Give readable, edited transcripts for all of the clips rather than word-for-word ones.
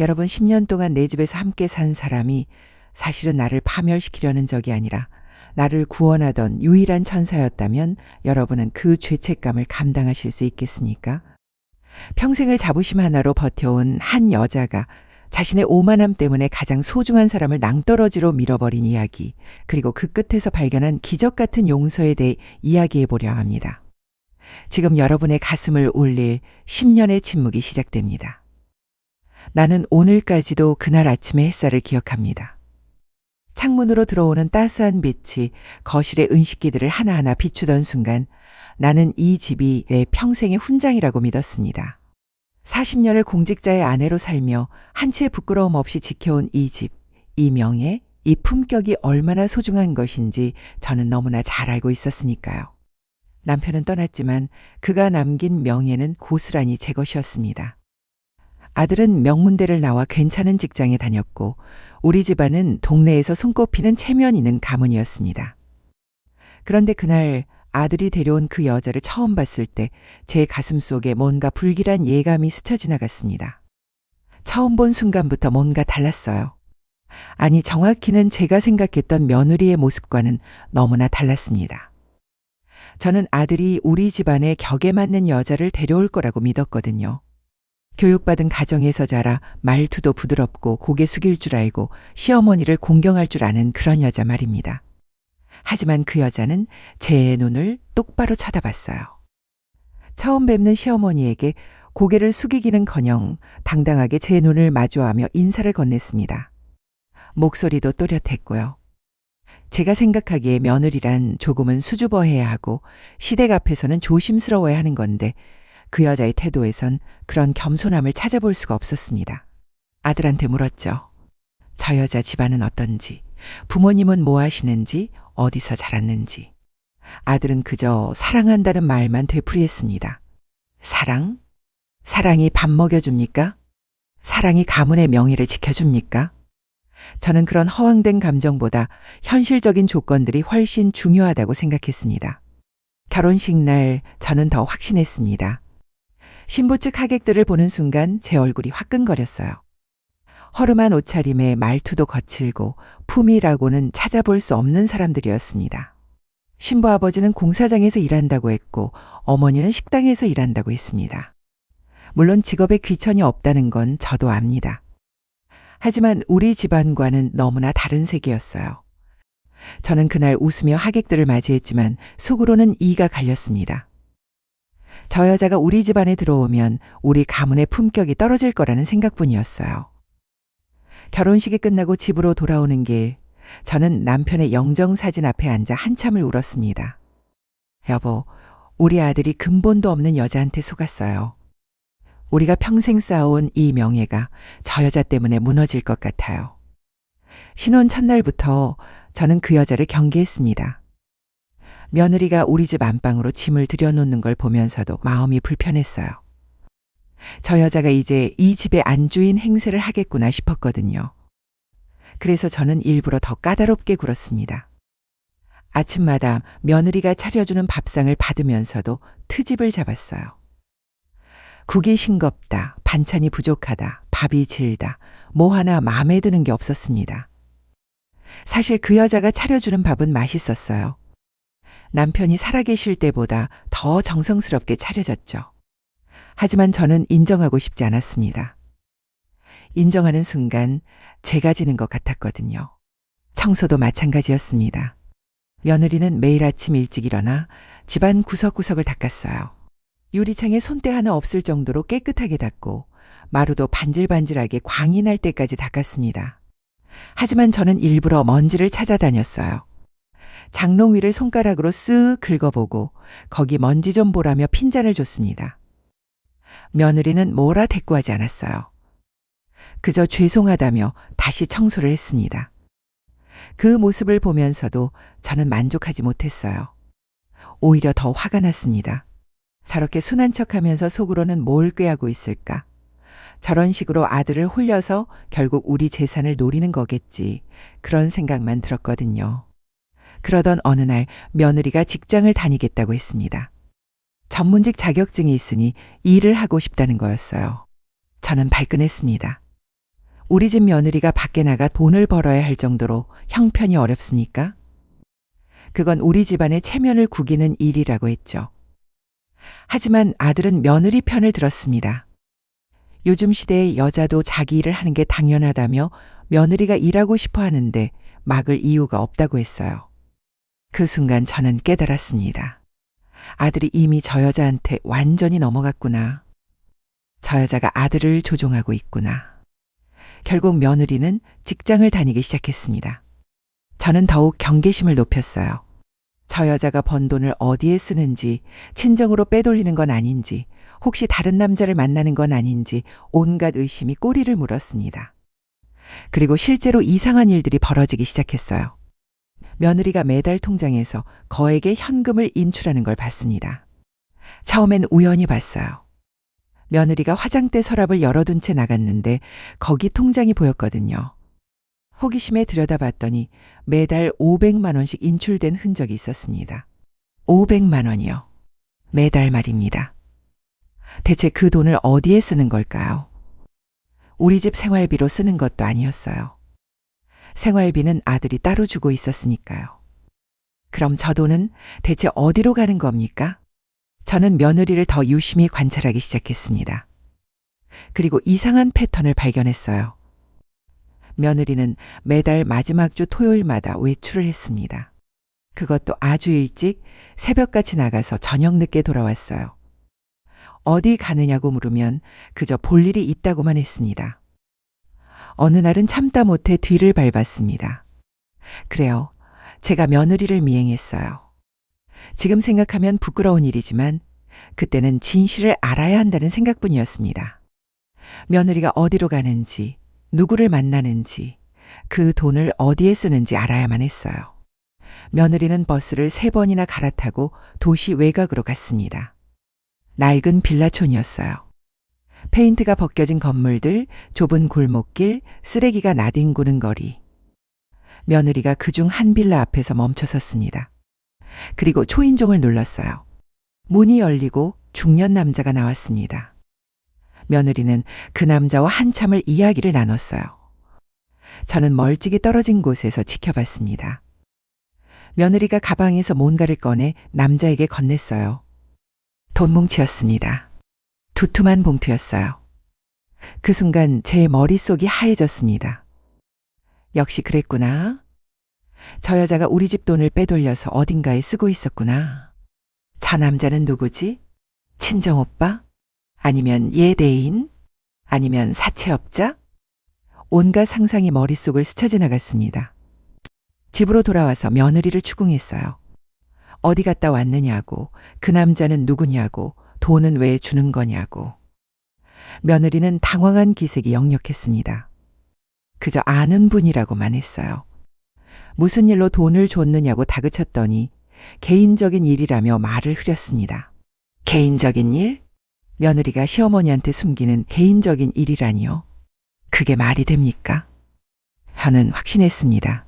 여러분, 10년 동안 내 집에서 함께 산 사람이 사실은 나를 파멸시키려는 적이 아니라 나를 구원하던 유일한 천사였다면 여러분은 그 죄책감을 감당하실 수 있겠습니까? 평생을 자부심 하나로 버텨온 한 여자가 자신의 오만함 때문에 가장 소중한 사람을 낭떠러지로 밀어버린 이야기, 그리고 그 끝에서 발견한 기적 같은 용서에 대해 이야기해 보려 합니다. 지금 여러분의 가슴을 울릴 10년의 침묵이 시작됩니다. 나는 오늘까지도 그날 아침의 햇살을 기억합니다. 창문으로 들어오는 따스한 빛이 거실의 은식기들을 하나하나 비추던 순간 나는 이 집이 내 평생의 훈장이라고 믿었습니다. 40년을 공직자의 아내로 살며 한치의 부끄러움 없이 지켜온 이 집, 이 명예, 이 품격이 얼마나 소중한 것인지 저는 너무나 잘 알고 있었으니까요. 남편은 떠났지만 그가 남긴 명예는 고스란히 제 것이었습니다. 아들은 명문대를 나와 괜찮은 직장에 다녔고 우리 집안은 동네에서 손꼽히는 체면 있는 가문이었습니다. 그런데 그날 아들이 데려온 그 여자를 처음 봤을 때 제 가슴 속에 뭔가 불길한 예감이 스쳐 지나갔습니다. 처음 본 순간부터 뭔가 달랐어요. 아니, 정확히는 제가 생각했던 며느리의 모습과는 너무나 달랐습니다. 저는 아들이 우리 집안에 격에 맞는 여자를 데려올 거라고 믿었거든요. 교육받은 가정에서 자라 말투도 부드럽고 고개 숙일 줄 알고 시어머니를 공경할 줄 아는 그런 여자 말입니다. 하지만 그 여자는 제 눈을 똑바로 쳐다봤어요. 처음 뵙는 시어머니에게 고개를 숙이기는커녕 당당하게 제 눈을 마주하며 인사를 건넸습니다. 목소리도 또렷했고요. 제가 생각하기에 며느리란 조금은 수줍어해야 하고 시댁 앞에서는 조심스러워야 하는 건데 그 여자의 태도에선 그런 겸손함을 찾아볼 수가 없었습니다. 아들한테 물었죠. 저 여자 집안은 어떤지, 부모님은 뭐 하시는지, 어디서 자랐는지. 아들은 그저 사랑한다는 말만 되풀이했습니다. 사랑? 사랑이 밥 먹여줍니까? 사랑이 가문의 명예를 지켜줍니까? 저는 그런 허황된 감정보다 현실적인 조건들이 훨씬 중요하다고 생각했습니다. 결혼식 날 저는 더 확신했습니다. 신부 측 하객들을 보는 순간 제 얼굴이 화끈거렸어요. 허름한 옷차림에 말투도 거칠고 품위라고는 찾아볼 수 없는 사람들이었습니다. 신부 아버지는 공사장에서 일한다고 했고 어머니는 식당에서 일한다고 했습니다. 물론 직업에 귀천이 없다는 건 저도 압니다. 하지만 우리 집안과는 너무나 다른 세계였어요. 저는 그날 웃으며 하객들을 맞이했지만 속으로는 이가 갈렸습니다. 저 여자가 우리 집안에 들어오면 우리 가문의 품격이 떨어질 거라는 생각뿐이었어요. 결혼식이 끝나고 집으로 돌아오는 길, 저는 남편의 영정사진 앞에 앉아 한참을 울었습니다. 여보, 우리 아들이 근본도 없는 여자한테 속았어요. 우리가 평생 쌓아온 이 명예가 저 여자 때문에 무너질 것 같아요. 신혼 첫날부터 저는 그 여자를 경계했습니다. 며느리가 우리 집 안방으로 짐을 들여놓는 걸 보면서도 마음이 불편했어요. 저 여자가 이제 이 집의 안주인 행세를 하겠구나 싶었거든요. 그래서 저는 일부러 더 까다롭게 굴었습니다. 아침마다 며느리가 차려주는 밥상을 받으면서도 트집을 잡았어요. 국이 싱겁다, 반찬이 부족하다, 밥이 질다, 뭐 하나 마음에 드는 게 없었습니다. 사실 그 여자가 차려주는 밥은 맛있었어요. 남편이 살아계실 때보다 더 정성스럽게 차려졌죠. 하지만 저는 인정하고 싶지 않았습니다. 인정하는 순간 제가 지는 것 같았거든요. 청소도 마찬가지였습니다. 며느리는 매일 아침 일찍 일어나 집안 구석구석을 닦았어요. 유리창에 손때 하나 없을 정도로 깨끗하게 닦고 마루도 반질반질하게 광이 날 때까지 닦았습니다. 하지만 저는 일부러 먼지를 찾아다녔어요. 장롱 위를 손가락으로 쓱 긁어보고 거기 먼지 좀 보라며 핀잔을 줬습니다. 며느리는 뭐라 대꾸하지 않았어요. 그저 죄송하다며 다시 청소를 했습니다. 그 모습을 보면서도 저는 만족하지 못했어요. 오히려 더 화가 났습니다. 저렇게 순한 척하면서 속으로는 뭘 꾀하고 있을까? 저런 식으로 아들을 홀려서 결국 우리 재산을 노리는 거겠지. 그런 생각만 들었거든요. 그러던 어느 날 며느리가 직장을 다니겠다고 했습니다. 전문직 자격증이 있으니 일을 하고 싶다는 거였어요. 저는 발끈했습니다. 우리 집 며느리가 밖에 나가 돈을 벌어야 할 정도로 형편이 어렵습니까? 그건 우리 집안의 체면을 구기는 일이라고 했죠. 하지만 아들은 며느리 편을 들었습니다. 요즘 시대에 여자도 자기 일을 하는 게 당연하다며 며느리가 일하고 싶어 하는데 막을 이유가 없다고 했어요. 그 순간 저는 깨달았습니다. 아들이 이미 저 여자한테 완전히 넘어갔구나. 저 여자가 아들을 조종하고 있구나. 결국 며느리는 직장을 다니기 시작했습니다. 저는 더욱 경계심을 높였어요. 저 여자가 번 돈을 어디에 쓰는지, 친정으로 빼돌리는 건 아닌지, 혹시 다른 남자를 만나는 건 아닌지 온갖 의심이 꼬리를 물었습니다. 그리고 실제로 이상한 일들이 벌어지기 시작했어요. 며느리가 매달 통장에서 거액의 현금을 인출하는 걸 봤습니다. 처음엔 우연히 봤어요. 며느리가 화장대 서랍을 열어둔 채 나갔는데 거기 통장이 보였거든요. 호기심에 들여다봤더니 매달 500만 원씩 인출된 흔적이 있었습니다. 500만 원이요. 매달 말입니다. 대체 그 돈을 어디에 쓰는 걸까요? 우리 집 생활비로 쓰는 것도 아니었어요. 생활비는 아들이 따로 주고 있었으니까요. 그럼 저 돈은 대체 어디로 가는 겁니까? 저는 며느리를 더 유심히 관찰하기 시작했습니다. 그리고 이상한 패턴을 발견했어요. 며느리는 매달 마지막 주 토요일마다 외출을 했습니다. 그것도 아주 일찍 새벽같이 나가서 저녁 늦게 돌아왔어요. 어디 가느냐고 물으면 그저 볼 일이 있다고만 했습니다. 어느 날은 참다 못해 뒤를 밟았습니다. 그래요. 제가 며느리를 미행했어요. 지금 생각하면 부끄러운 일이지만 그때는 진실을 알아야 한다는 생각뿐이었습니다. 며느리가 어디로 가는지, 누구를 만나는지, 그 돈을 어디에 쓰는지 알아야만 했어요. 며느리는 버스를 3번이나 갈아타고 도시 외곽으로 갔습니다. 낡은 빌라촌이었어요. 페인트가 벗겨진 건물들, 좁은 골목길, 쓰레기가 나뒹구는 거리. 며느리가 그중 한 빌라 앞에서 멈춰 섰습니다. 그리고 초인종을 눌렀어요. 문이 열리고 중년 남자가 나왔습니다. 며느리는 그 남자와 한참을 이야기를 나눴어요. 저는 멀찍이 떨어진 곳에서 지켜봤습니다. 며느리가 가방에서 뭔가를 꺼내 남자에게 건넸어요. 돈 뭉치였습니다. 두툼한 봉투였어요. 그 순간 제 머릿속이 하얘졌습니다. 역시 그랬구나. 저 여자가 우리 집 돈을 빼돌려서 어딘가에 쓰고 있었구나. 저 남자는 누구지? 친정오빠? 아니면 예대인? 아니면 사채업자? 온갖 상상이 머릿속을 스쳐 지나갔습니다. 집으로 돌아와서 며느리를 추궁했어요. 어디 갔다 왔느냐고, 그 남자는 누구냐고, 돈은 왜 주는 거냐고. 며느리는 당황한 기색이 역력했습니다. 그저 아는 분이라고만 했어요. 무슨 일로 돈을 줬느냐고 다그쳤더니 개인적인 일이라며 말을 흐렸습니다. 개인적인 일? 며느리가 시어머니한테 숨기는 개인적인 일이라니요? 그게 말이 됩니까? 저는 확신했습니다.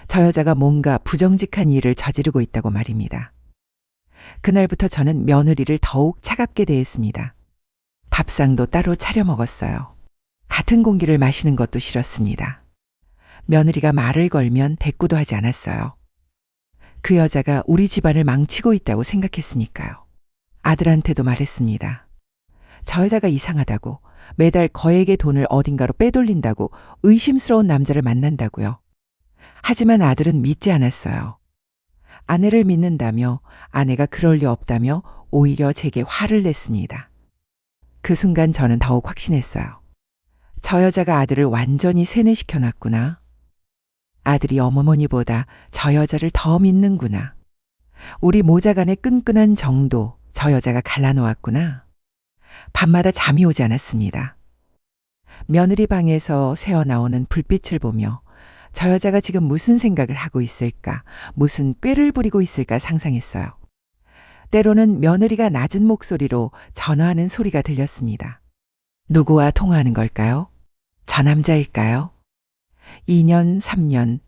저 여자가 뭔가 부정직한 일을 저지르고 있다고 말입니다. 그날부터 저는 며느리를 더욱 차갑게 대했습니다. 밥상도 따로 차려 먹었어요. 같은 공기를 마시는 것도 싫었습니다. 며느리가 말을 걸면 대꾸도 하지 않았어요. 그 여자가 우리 집안을 망치고 있다고 생각했으니까요. 아들한테도 말했습니다. 저 여자가 이상하다고, 매달 거액의 돈을 어딘가로 빼돌린다고, 의심스러운 남자를 만난다고요. 하지만 아들은 믿지 않았어요. 아내를 믿는다며, 아내가 그럴 리 없다며 오히려 제게 화를 냈습니다. 그 순간 저는 더욱 확신했어요. 저 여자가 아들을 완전히 세뇌시켜놨구나. 아들이 어머니보다 저 여자를 더 믿는구나. 우리 모자간의 끈끈한 정도 저 여자가 갈라놓았구나. 밤마다 잠이 오지 않았습니다. 며느리 방에서 새어나오는 불빛을 보며 저 여자가 지금 무슨 생각을 하고 있을까, 무슨 꾀를 부리고 있을까 상상했어요. 때로는 며느리가 낮은 목소리로 전화하는 소리가 들렸습니다. 누구와 통화하는 걸까요? 저 남자일까요? 2년, 3년,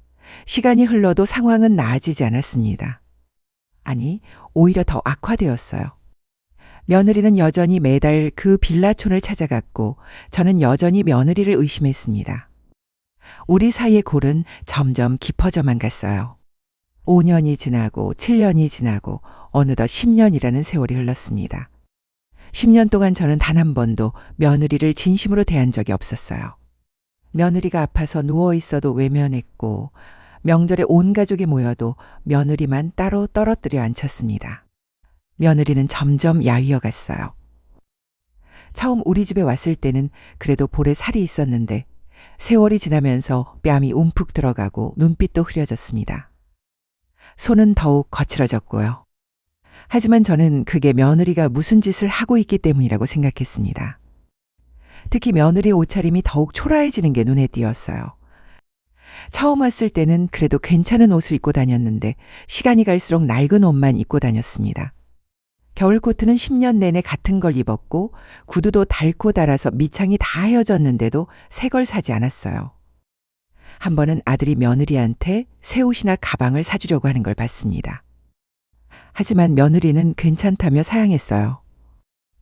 시간이 흘러도 상황은 나아지지 않았습니다. 아니, 오히려 더 악화되었어요. 며느리는 여전히 매달 그 빌라촌을 찾아갔고 저는 여전히 며느리를 의심했습니다. 우리 사이의 골은 점점 깊어져만 갔어요. 5년이 지나고 7년이 지나고 어느덧 10년이라는 세월이 흘렀습니다. 10년 동안 저는 단 한 번도 며느리를 진심으로 대한 적이 없었어요. 며느리가 아파서 누워 있어도 외면했고 명절에 온 가족이 모여도 며느리만 따로 떨어뜨려 앉혔습니다. 며느리는 점점 야위어 갔어요. 처음 우리 집에 왔을 때는 그래도 볼에 살이 있었는데 세월이 지나면서 뺨이 움푹 들어가고 눈빛도 흐려졌습니다. 손은 더욱 거칠어졌고요. 하지만 저는 그게 며느리가 무슨 짓을 하고 있기 때문이라고 생각했습니다. 특히 며느리의 옷차림이 더욱 초라해지는 게 눈에 띄었어요. 처음 왔을 때는 그래도 괜찮은 옷을 입고 다녔는데 시간이 갈수록 낡은 옷만 입고 다녔습니다. 겨울 코트는 10년 내내 같은 걸 입었고 구두도 닳고 닳아서 밑창이 다 헤어졌는데도 새 걸 사지 않았어요. 한 번은 아들이 며느리한테 새 옷이나 가방을 사주려고 하는 걸 봤습니다. 하지만 며느리는 괜찮다며 사양했어요.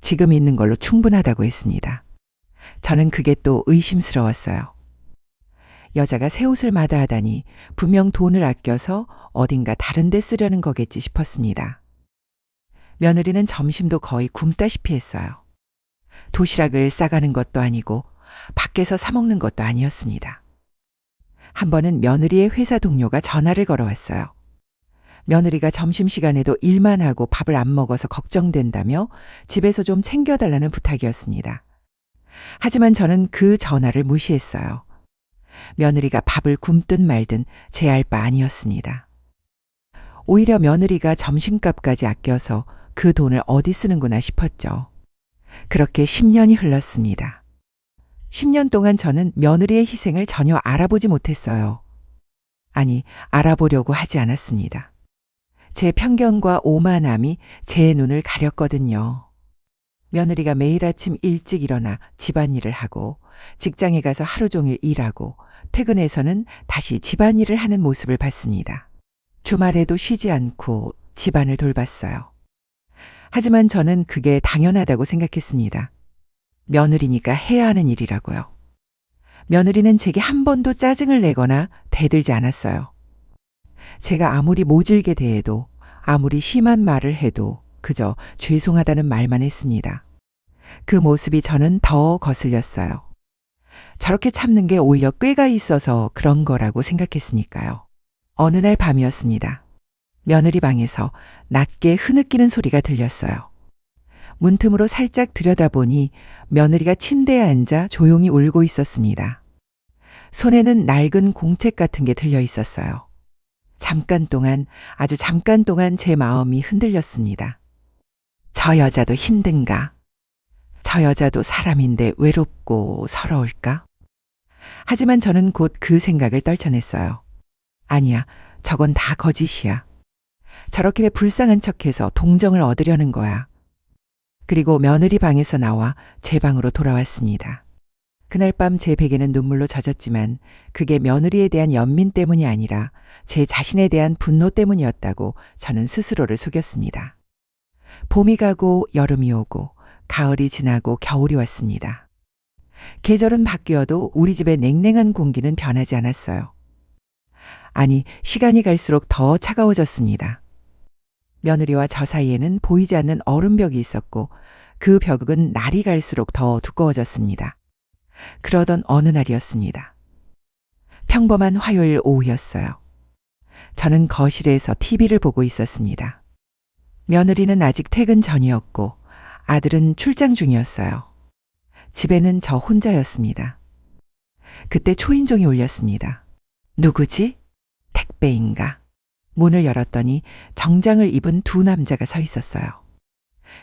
지금 있는 걸로 충분하다고 했습니다. 저는 그게 또 의심스러웠어요. 여자가 새 옷을 마다하다니 분명 돈을 아껴서 어딘가 다른 데 쓰려는 거겠지 싶었습니다. 며느리는 점심도 거의 굶다시피 했어요. 도시락을 싸가는 것도 아니고 밖에서 사 먹는 것도 아니었습니다. 한 번은 며느리의 회사 동료가 전화를 걸어왔어요. 며느리가 점심시간에도 일만 하고 밥을 안 먹어서 걱정된다며 집에서 좀 챙겨달라는 부탁이었습니다. 하지만 저는 그 전화를 무시했어요. 며느리가 밥을 굶든 말든 제 알 바 아니었습니다. 오히려 며느리가 점심값까지 아껴서 그 돈을 어디 쓰는구나 싶었죠. 그렇게 10년이 흘렀습니다. 10년 동안 저는 며느리의 희생을 전혀 알아보지 못했어요. 아니, 알아보려고 하지 않았습니다. 제 편견과 오만함이 제 눈을 가렸거든요. 며느리가 매일 아침 일찍 일어나 집안일을 하고 직장에 가서 하루 종일 일하고 퇴근해서는 다시 집안일을 하는 모습을 봤습니다. 주말에도 쉬지 않고 집안을 돌봤어요. 하지만 저는 그게 당연하다고 생각했습니다. 며느리니까 해야 하는 일이라고요. 며느리는 제게 한 번도 짜증을 내거나 대들지 않았어요. 제가 아무리 모질게 대해도 아무리 심한 말을 해도 그저 죄송하다는 말만 했습니다. 그 모습이 저는 더 거슬렸어요. 저렇게 참는 게 오히려 꾀가 있어서 그런 거라고 생각했으니까요. 어느 날 밤이었습니다. 며느리 방에서 낮게 흐느끼는 소리가 들렸어요. 문틈으로 살짝 들여다보니 며느리가 침대에 앉아 조용히 울고 있었습니다. 손에는 낡은 공책 같은 게 들려 있었어요. 아주 잠깐 동안 제 마음이 흔들렸습니다. 저 여자도 힘든가? 저 여자도 사람인데 외롭고 서러울까? 하지만 저는 곧 그 생각을 떨쳐냈어요. 아니야, 저건 다 거짓이야. 저렇게 불쌍한 척해서 동정을 얻으려는 거야. 그리고 며느리 방에서 나와 제 방으로 돌아왔습니다. 그날 밤 제 베개는 눈물로 젖었지만 그게 며느리에 대한 연민 때문이 아니라 제 자신에 대한 분노 때문이었다고 저는 스스로를 속였습니다. 봄이 가고 여름이 오고 가을이 지나고 겨울이 왔습니다. 계절은 바뀌어도 우리 집의 냉랭한 공기는 변하지 않았어요. 아니, 시간이 갈수록 더 차가워졌습니다. 며느리와 저 사이에는 보이지 않는 얼음벽이 있었고 그 벽은 날이 갈수록 더 두꺼워졌습니다. 그러던 어느 날이었습니다. 평범한 화요일 오후였어요. 저는 거실에서 TV를 보고 있었습니다. 며느리는 아직 퇴근 전이었고 아들은 출장 중이었어요. 집에는 저 혼자였습니다. 그때 초인종이 울렸습니다. 누구지? 택배인가? 문을 열었더니 정장을 입은 두 남자가 서 있었어요.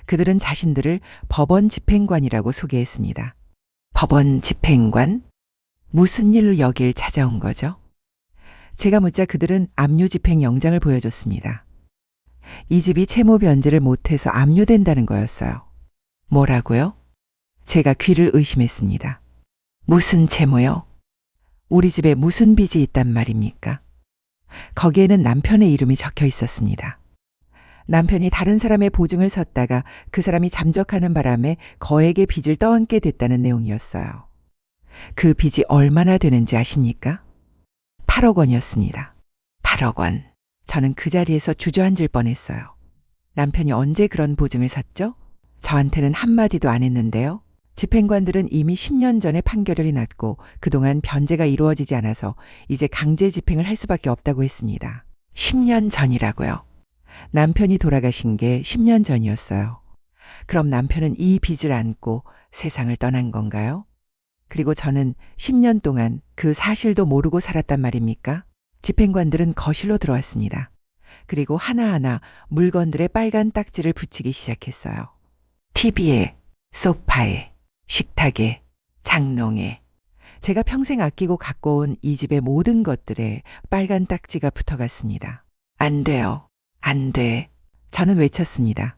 그들은 자신들을 법원 집행관이라고 소개했습니다. 법원 집행관? 무슨 일로 여길 찾아온 거죠? 제가 묻자 그들은 압류 집행 영장을 보여줬습니다. 이 집이 채무 변제를 못해서 압류된다는 거였어요. 뭐라고요? 제가 귀를 의심했습니다. 무슨 채무요? 우리 집에 무슨 빚이 있단 말입니까? 거기에는 남편의 이름이 적혀 있었습니다. 남편이 다른 사람의 보증을 섰다가 그 사람이 잠적하는 바람에 거액의 빚을 떠안게 됐다는 내용이었어요. 그 빚이 얼마나 되는지 아십니까? 8억 원이었습니다. 8억 원. 저는 그 자리에서 주저앉을 뻔했어요. 남편이 언제 그런 보증을 섰죠? 저한테는 한마디도 안 했는데요. 집행관들은 이미 10년 전에 판결이 났고 그동안 변제가 이루어지지 않아서 이제 강제 집행을 할 수밖에 없다고 했습니다. 10년 전이라고요. 남편이 돌아가신 게 10년 전이었어요. 그럼 남편은 이 빚을 안고 세상을 떠난 건가요? 그리고 저는 10년 동안 그 사실도 모르고 살았단 말입니까? 집행관들은 거실로 들어왔습니다. 그리고 하나하나 물건들의 빨간 딱지를 붙이기 시작했어요. TV에, 소파에, 식탁에, 장롱에. 제가 평생 아끼고 갖고 온 이 집의 모든 것들에 빨간 딱지가 붙어갔습니다. 안 돼요. 안 돼. 저는 외쳤습니다.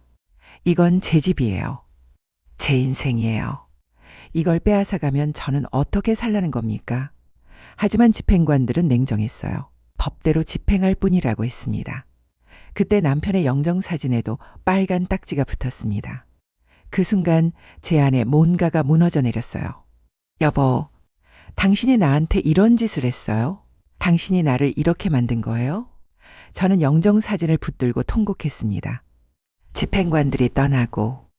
이건 제 집이에요. 제 인생이에요. 이걸 빼앗아가면 저는 어떻게 살라는 겁니까? 하지만 집행관들은 냉정했어요. 법대로 집행할 뿐이라고 했습니다. 그때 남편의 영정사진에도 빨간 딱지가 붙었습니다. 그 순간 제 안에 뭔가가 무너져 내렸어요. 여보, 당신이 나한테 이런 짓을 했어요? 당신이 나를 이렇게 만든 거예요? 저는 영정사진을 붙들고 통곡했습니다. 집행관들이 떠나고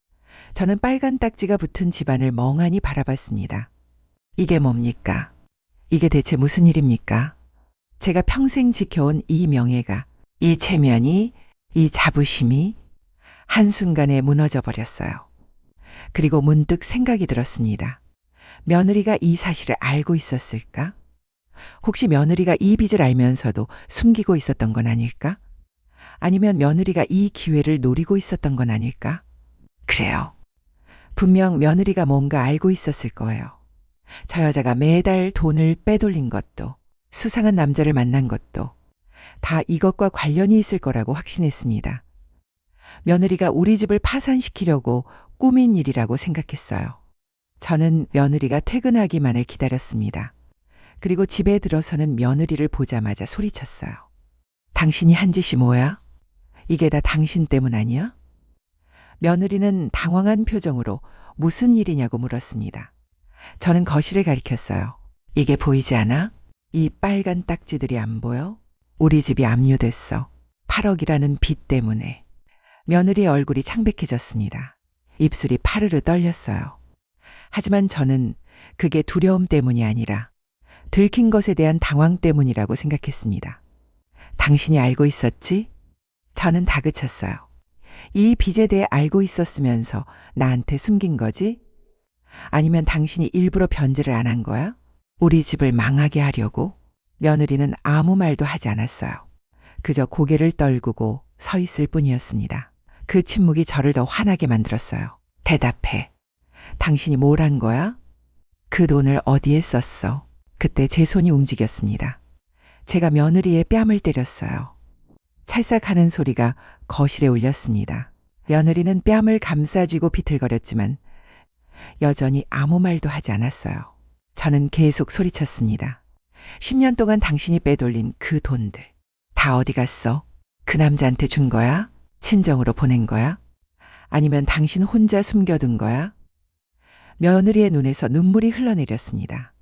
저는 빨간 딱지가 붙은 집안을 멍하니 바라봤습니다. 이게 뭡니까? 이게 대체 무슨 일입니까? 제가 평생 지켜온 이 명예가, 이 체면이, 이 자부심이 한순간에 무너져 버렸어요. 그리고 문득 생각이 들었습니다. 며느리가 이 사실을 알고 있었을까? 혹시 며느리가 이 빚을 알면서도 숨기고 있었던 건 아닐까? 아니면 며느리가 이 기회를 노리고 있었던 건 아닐까? 그래요. 분명 며느리가 뭔가 알고 있었을 거예요. 저 여자가 매달 돈을 빼돌린 것도, 수상한 남자를 만난 것도 다 이것과 관련이 있을 거라고 확신했습니다. 며느리가 우리 집을 파산시키려고 꾸민 일이라고 생각했어요. 저는 며느리가 퇴근하기만을 기다렸습니다. 그리고 집에 들어서는 며느리를 보자마자 소리쳤어요. 당신이 한 짓이 뭐야? 이게 다 당신 때문 아니야? 며느리는 당황한 표정으로 무슨 일이냐고 물었습니다. 저는 거실을 가리켰어요. 이게 보이지 않아? 이 빨간 딱지들이 안 보여? 우리 집이 압류됐어. 8억이라는 빚 때문에. 며느리의 얼굴이 창백해졌습니다. 입술이 파르르 떨렸어요. 하지만 저는 그게 두려움 때문이 아니라 들킨 것에 대한 당황 때문이라고 생각했습니다. 당신이 알고 있었지? 저는 다그쳤어요. 이 빚에 대해 알고 있었으면서 나한테 숨긴 거지? 아니면 당신이 일부러 변제를 안 한 거야? 우리 집을 망하게 하려고? 며느리는 아무 말도 하지 않았어요. 그저 고개를 떨구고 서 있을 뿐이었습니다. 그 침묵이 저를 더 화나게 만들었어요. 대답해. 당신이 뭘 한 거야? 그 돈을 어디에 썼어? 그때 제 손이 움직였습니다. 제가 며느리의 뺨을 때렸어요. 찰싹하는 소리가 거실에 울렸습니다. 며느리는 뺨을 감싸쥐고 비틀거렸지만 여전히 아무 말도 하지 않았어요. 저는 계속 소리쳤습니다. 10년 동안 당신이 빼돌린 그 돈들 다 어디 갔어? 그 남자한테 준 거야? 친정으로 보낸 거야? 아니면 당신 혼자 숨겨둔 거야? 며느리의 눈에서 눈물이 흘러내렸습니다.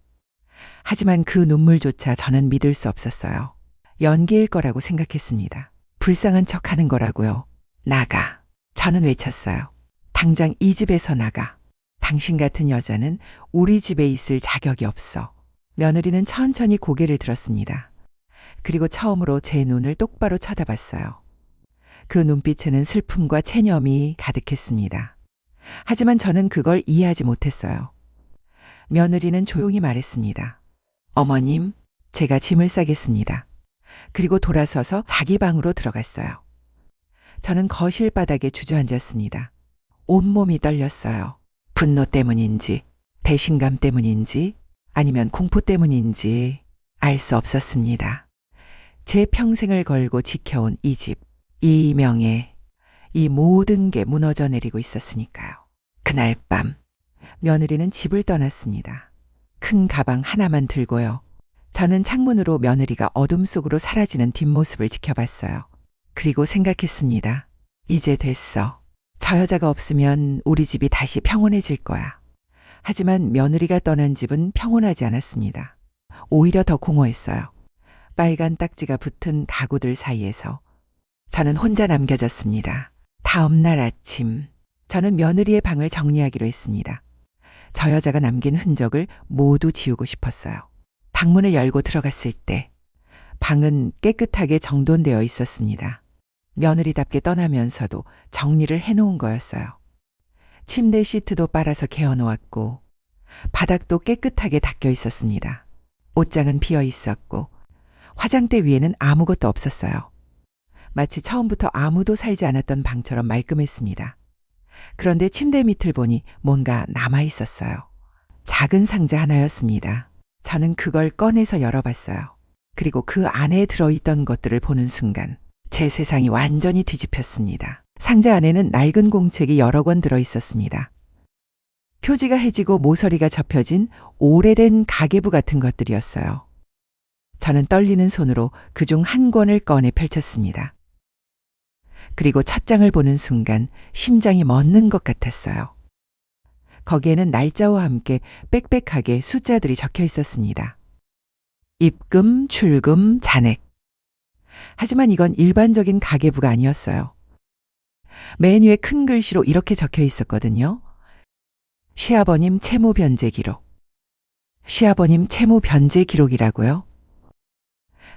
하지만 그 눈물조차 저는 믿을 수 없었어요. 연기일 거라고 생각했습니다. 불쌍한 척하는 거라고요. 나가. 저는 외쳤어요. 당장 이 집에서 나가. 당신 같은 여자는 우리 집에 있을 자격이 없어. 며느리는 천천히 고개를 들었습니다. 그리고 처음으로 제 눈을 똑바로 쳐다봤어요. 그 눈빛에는 슬픔과 체념이 가득했습니다. 하지만 저는 그걸 이해하지 못했어요. 며느리는 조용히 말했습니다. 어머님, 제가 짐을 싸겠습니다. 그리고 돌아서서 자기 방으로 들어갔어요. 저는 거실 바닥에 주저앉았습니다. 온몸이 떨렸어요. 분노 때문인지, 배신감 때문인지, 아니면 공포 때문인지 알 수 없었습니다. 제 평생을 걸고 지켜온 이 집, 이 명예, 이 모든 게 무너져 내리고 있었으니까요. 그날 밤 며느리는 집을 떠났습니다. 큰 가방 하나만 들고요. 저는 창문으로 며느리가 어둠 속으로 사라지는 뒷모습을 지켜봤어요. 그리고 생각했습니다. 이제 됐어. 저 여자가 없으면 우리 집이 다시 평온해질 거야. 하지만 며느리가 떠난 집은 평온하지 않았습니다. 오히려 더 공허했어요. 빨간 딱지가 붙은 가구들 사이에서 저는 혼자 남겨졌습니다. 다음 날 아침, 저는 며느리의 방을 정리하기로 했습니다. 저 여자가 남긴 흔적을 모두 지우고 싶었어요. 방문을 열고 들어갔을 때 방은 깨끗하게 정돈되어 있었습니다. 며느리답게 떠나면서도 정리를 해놓은 거였어요. 침대 시트도 빨아서 개어놓았고 바닥도 깨끗하게 닦여 있었습니다. 옷장은 비어 있었고 화장대 위에는 아무것도 없었어요. 마치 처음부터 아무도 살지 않았던 방처럼 말끔했습니다. 그런데 침대 밑을 보니 뭔가 남아 있었어요. 작은 상자 하나였습니다. 저는 그걸 꺼내서 열어봤어요. 그리고 그 안에 들어있던 것들을 보는 순간 제 세상이 완전히 뒤집혔습니다. 상자 안에는 낡은 공책이 여러 권 들어있었습니다. 표지가 해지고 모서리가 접혀진 오래된 가계부 같은 것들이었어요. 저는 떨리는 손으로 그중 한 권을 꺼내 펼쳤습니다. 그리고 첫 장을 보는 순간 심장이 멎는 것 같았어요. 거기에는 날짜와 함께 빽빽하게 숫자들이 적혀 있었습니다. 입금, 출금, 잔액. 하지만 이건 일반적인 가계부가 아니었어요. 맨 위에 큰 글씨로 이렇게 적혀 있었거든요. 시아버님 채무 변제 기록. 시아버님 채무 변제 기록이라고요?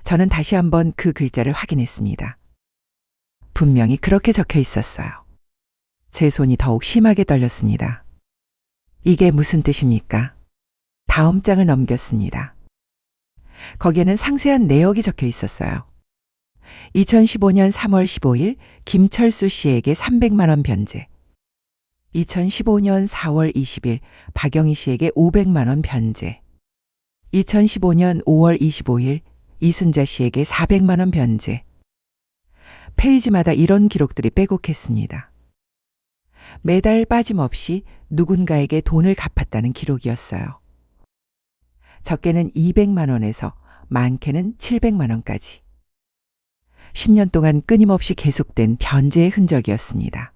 저는 다시 한번 그 글자를 확인했습니다. 분명히 그렇게 적혀 있었어요. 제 손이 더욱 심하게 떨렸습니다. 이게 무슨 뜻입니까? 다음 장을 넘겼습니다. 거기에는 상세한 내역이 적혀 있었어요. 2015년 3월 15일 김철수 씨에게 300만 원 변제. 2015년 4월 20일 박영희 씨에게 500만 원 변제. 2015년 5월 25일 이순자 씨에게 400만 원 변제. 페이지마다 이런 기록들이 빼곡했습니다. 매달 빠짐없이 누군가에게 돈을 갚았다는 기록이었어요. 적게는 200만 원에서 많게는 700만 원까지. 10년 동안 끊임없이 계속된 변제의 흔적이었습니다.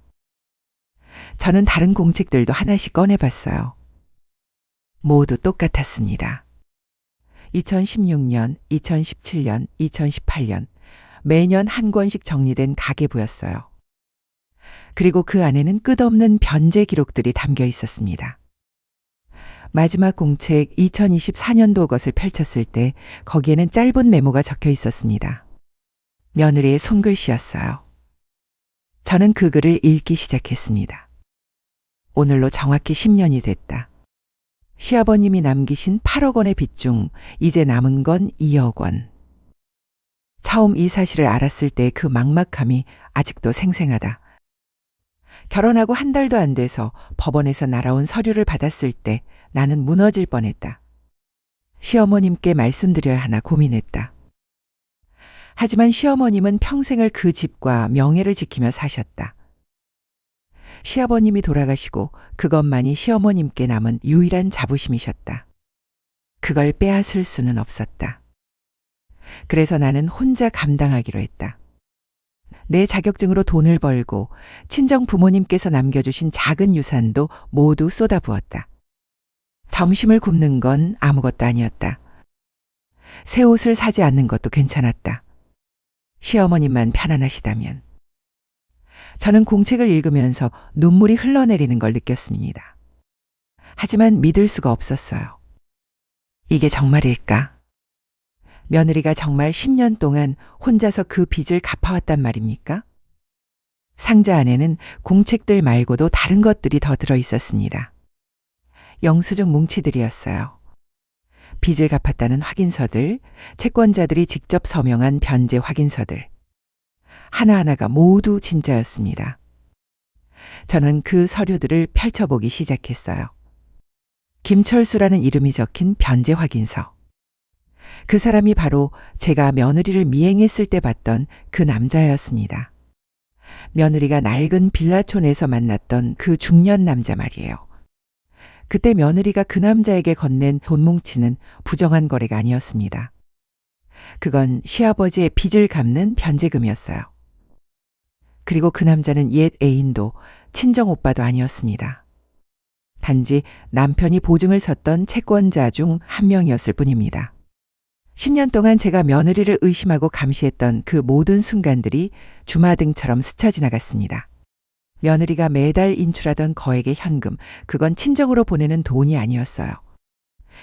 저는 다른 공책들도 하나씩 꺼내봤어요. 모두 똑같았습니다. 2016년, 2017년, 2018년 매년 한 권씩 정리된 가계부였어요. 그리고 그 안에는 끝없는 변제 기록들이 담겨 있었습니다. 마지막 공책 2024년도 것을 펼쳤을 때 거기에는 짧은 메모가 적혀 있었습니다. 며느리의 손글씨였어요. 저는 그 글을 읽기 시작했습니다. 오늘로 정확히 10년이 됐다. 시아버님이 남기신 8억 원의 빚 중 이제 남은 건 2억 원. 처음 이 사실을 알았을 때 그 막막함이 아직도 생생하다. 결혼하고 한 달도 안 돼서 법원에서 날아온 서류를 받았을 때 나는 무너질 뻔했다. 시어머님께 말씀드려야 하나 고민했다. 하지만 시어머님은 평생을 그 집과 명예를 지키며 사셨다. 시아버님이 돌아가시고 그것만이 시어머님께 남은 유일한 자부심이셨다. 그걸 빼앗을 수는 없었다. 그래서 나는 혼자 감당하기로 했다. 내 자격증으로 돈을 벌고 친정 부모님께서 남겨주신 작은 유산도 모두 쏟아부었다. 점심을 굶는 건 아무것도 아니었다. 새 옷을 사지 않는 것도 괜찮았다. 시어머님만 편안하시다면. 저는 공책을 읽으면서 눈물이 흘러내리는 걸 느꼈습니다. 하지만 믿을 수가 없었어요. 이게 정말일까? 며느리가 정말 10년 동안 혼자서 그 빚을 갚아왔단 말입니까? 상자 안에는 공책들 말고도 다른 것들이 더 들어있었습니다. 영수증 뭉치들이었어요. 빚을 갚았다는 확인서들, 채권자들이 직접 서명한 변제 확인서들. 하나하나가 모두 진짜였습니다. 저는 그 서류들을 펼쳐보기 시작했어요. 김철수라는 이름이 적힌 변제 확인서. 그 사람이 바로 제가 며느리를 미행했을 때 봤던 그 남자였습니다. 며느리가 낡은 빌라촌에서 만났던 그 중년 남자 말이에요. 그때 며느리가 그 남자에게 건넨 돈 뭉치는 부정한 거래가 아니었습니다. 그건 시아버지의 빚을 갚는 변제금이었어요. 그리고 그 남자는 옛 애인도 친정 오빠도 아니었습니다. 단지 남편이 보증을 섰던 채권자 중 한 명이었을 뿐입니다. 10년 동안 제가 며느리를 의심하고 감시했던 그 모든 순간들이 주마등처럼 스쳐 지나갔습니다. 며느리가 매달 인출하던 거액의 현금, 그건 친정으로 보내는 돈이 아니었어요.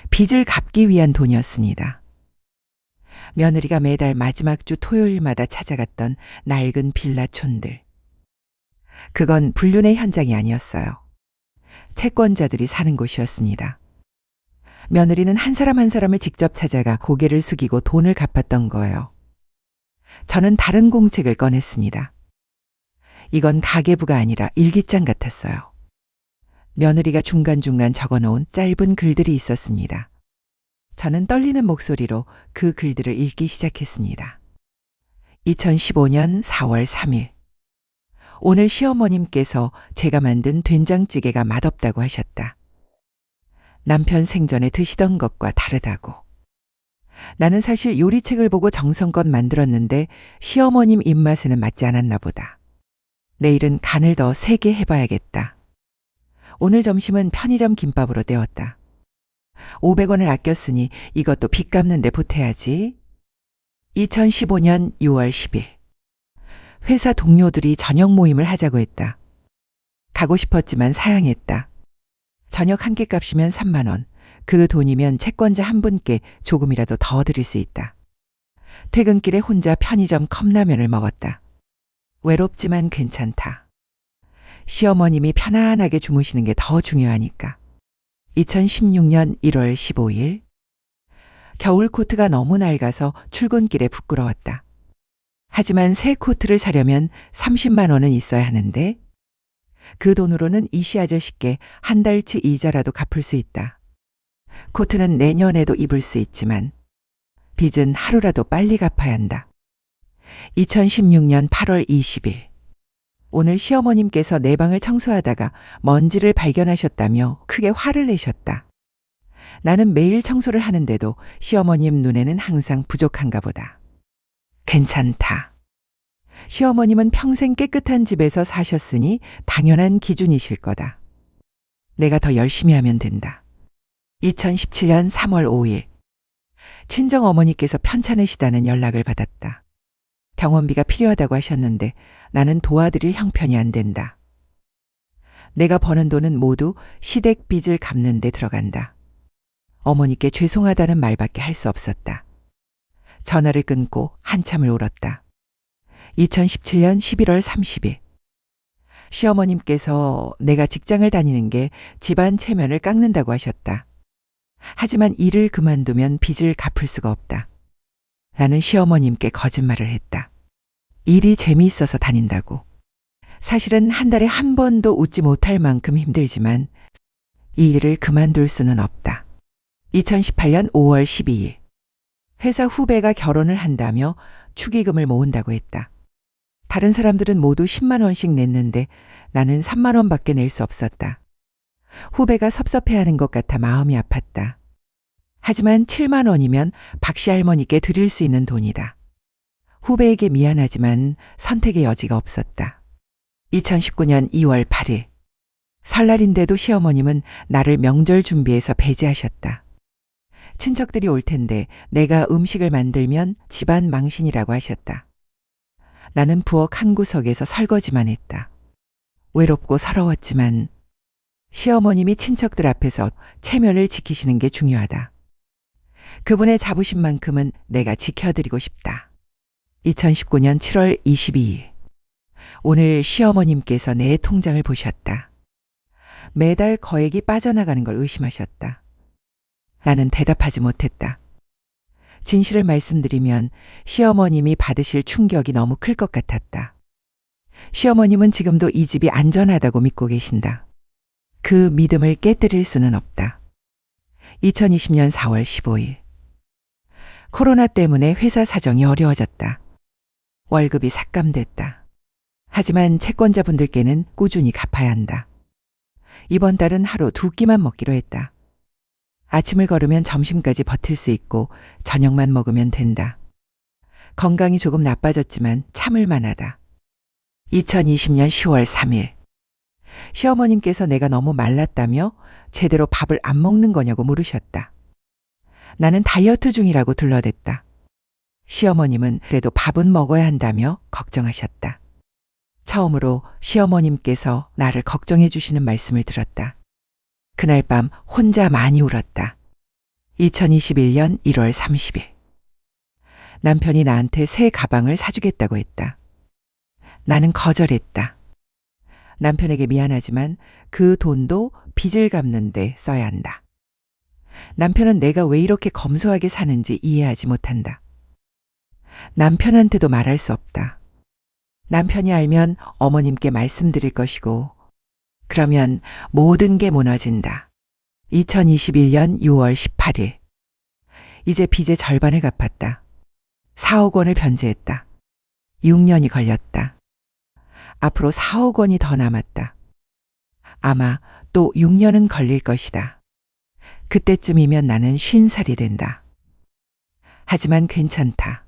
빚을 갚기 위한 돈이었습니다. 며느리가 매달 마지막 주 토요일마다 찾아갔던 낡은 빌라촌들. 그건 불륜의 현장이 아니었어요. 채권자들이 사는 곳이었습니다. 며느리는 한 사람 한 사람을 직접 찾아가 고개를 숙이고 돈을 갚았던 거예요. 저는 다른 공책을 꺼냈습니다. 이건 가계부가 아니라 일기장 같았어요. 며느리가 중간중간 적어놓은 짧은 글들이 있었습니다. 저는 떨리는 목소리로 그 글들을 읽기 시작했습니다. 2015년 4월 3일. 오늘 시어머님께서 제가 만든 된장찌개가 맛없다고 하셨다. 남편 생전에 드시던 것과 다르다고. 나는 사실 요리책을 보고 정성껏 만들었는데 시어머님 입맛에는 맞지 않았나 보다. 내일은 간을 더 세게 해봐야겠다. 오늘 점심은 편의점 김밥으로 때웠다. 500원을 아꼈으니 이것도 빚 갚는 데 보태야지. 2015년 6월 10일. 회사 동료들이 저녁 모임을 하자고 했다. 가고 싶었지만 사양했다. 저녁 한 끼 값이면 3만 원. 그 돈이면 채권자 한 분께 조금이라도 더 드릴 수 있다. 퇴근길에 혼자 편의점 컵라면을 먹었다. 외롭지만 괜찮다. 시어머님이 편안하게 주무시는 게 더 중요하니까. 2016년 1월 15일. 겨울 코트가 너무 낡아서 출근길에 부끄러웠다. 하지만 새 코트를 사려면 30만 원은 있어야 하는데 그 돈으로는 이씨 아저씨께 한 달치 이자라도 갚을 수 있다. 코트는 내년에도 입을 수 있지만 빚은 하루라도 빨리 갚아야 한다. 2016년 8월 20일. 오늘 시어머님께서 내 방을 청소하다가 먼지를 발견하셨다며 크게 화를 내셨다. 나는 매일 청소를 하는데도 시어머님 눈에는 항상 부족한가 보다. 괜찮다. 시어머님은 평생 깨끗한 집에서 사셨으니 당연한 기준이실 거다. 내가 더 열심히 하면 된다. 2017년 3월 5일. 친정 어머니께서 편찮으시다는 연락을 받았다. 병원비가 필요하다고 하셨는데 나는 도와드릴 형편이 안 된다. 내가 버는 돈은 모두 시댁 빚을 갚는 데 들어간다. 어머니께 죄송하다는 말밖에 할 수 없었다. 전화를 끊고 한참을 울었다. 2017년 11월 30일. 시어머님께서 내가 직장을 다니는 게 집안 체면을 깎는다고 하셨다. 하지만 일을 그만두면 빚을 갚을 수가 없다. 나는 시어머님께 거짓말을 했다. 일이 재미있어서 다닌다고. 사실은 한 달에 한 번도 웃지 못할 만큼 힘들지만 이 일을 그만둘 수는 없다. 2018년 5월 12일. 회사 후배가 결혼을 한다며 축의금을 모은다고 했다. 다른 사람들은 모두 10만 원씩 냈는데 나는 3만 원밖에 낼 수 없었다. 후배가 섭섭해하는 것 같아 마음이 아팠다. 하지만 7만 원이면 박씨 할머니께 드릴 수 있는 돈이다. 후배에게 미안하지만 선택의 여지가 없었다. 2019년 2월 8일. 설날인데도 시어머님은 나를 명절 준비해서 배제하셨다. 친척들이 올 텐데 내가 음식을 만들면 집안 망신이라고 하셨다. 나는 부엌 한 구석에서 설거지만 했다. 외롭고 서러웠지만 시어머님이 친척들 앞에서 체면을 지키시는 게 중요하다. 그분의 자부심만큼은 내가 지켜드리고 싶다. 2019년 7월 22일. 오늘 시어머님께서 내 통장을 보셨다. 매달 거액이 빠져나가는 걸 의심하셨다. 나는 대답하지 못했다. 진실을 말씀드리면 시어머님이 받으실 충격이 너무 클 것 같았다. 시어머님은 지금도 이 집이 안전하다고 믿고 계신다. 그 믿음을 깨뜨릴 수는 없다. 2020년 4월 15일. 코로나 때문에 회사 사정이 어려워졌다. 월급이 삭감됐다. 하지만 채권자분들께는 꾸준히 갚아야 한다. 이번 달은 하루 2끼만 먹기로 했다. 아침을 걸으면 점심까지 버틸 수 있고 저녁만 먹으면 된다. 건강이 조금 나빠졌지만 참을 만하다. 2020년 10월 3일. 시어머님께서 내가 너무 말랐다며 제대로 밥을 안 먹는 거냐고 물으셨다. 나는 다이어트 중이라고 둘러댔다. 시어머님은 그래도 밥은 먹어야 한다며 걱정하셨다. 처음으로 시어머님께서 나를 걱정해 주시는 말씀을 들었다. 그날 밤 혼자 많이 울었다. 2021년 1월 30일. 남편이 나한테 새 가방을 사주겠다고 했다. 나는 거절했다. 남편에게 미안하지만 그 돈도 빚을 갚는 데 써야 한다. 남편은 내가 왜 이렇게 검소하게 사는지 이해하지 못한다. 남편한테도 말할 수 없다. 남편이 알면 어머님께 말씀드릴 것이고, 그러면 모든 게 무너진다. 2021년 6월 18일. 이제 빚의 절반을 갚았다. 4억 원을 변제했다. 6년이 걸렸다. 앞으로 4억 원이 더 남았다. 아마 또 6년은 걸릴 것이다. 그때쯤이면 나는 50살이 된다. 하지만 괜찮다.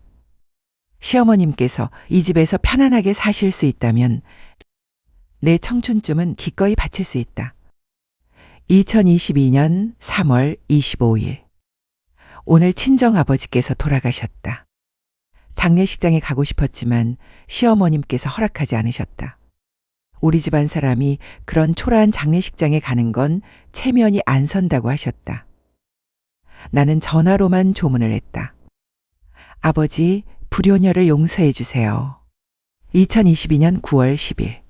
시어머님께서 이 집에서 편안하게 사실 수 있다면 내 청춘쯤은 기꺼이 바칠 수 있다. 2022년 3월 25일. 오늘 친정아버지께서 돌아가셨다. 장례식장에 가고 싶었지만 시어머님께서 허락하지 않으셨다. 우리 집안 사람이 그런 초라한 장례식장에 가는 건 체면이 안 선다고 하셨다. 나는 전화로만 조문을 했다. 아버지, 불효녀를 용서해 주세요. 2022년 9월 10일.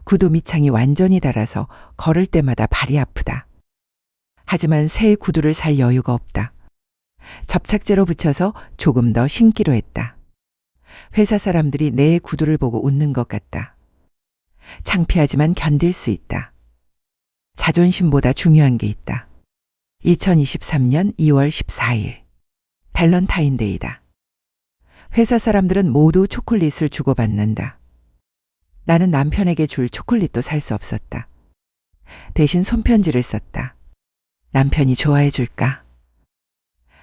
구두 밑창이 완전히 닳아서 걸을 때마다 발이 아프다. 하지만 새 구두를 살 여유가 없다. 접착제로 붙여서 조금 더 신기로 했다. 회사 사람들이 내 구두를 보고 웃는 것 같다. 창피하지만 견딜 수 있다. 자존심보다 중요한 게 있다. 2023년 2월 14일. 밸런타인데이다. 회사 사람들은 모두 초콜릿을 주고받는다. 나는 남편에게 줄 초콜릿도 살 수 없었다. 대신 손편지를 썼다. 남편이 좋아해 줄까?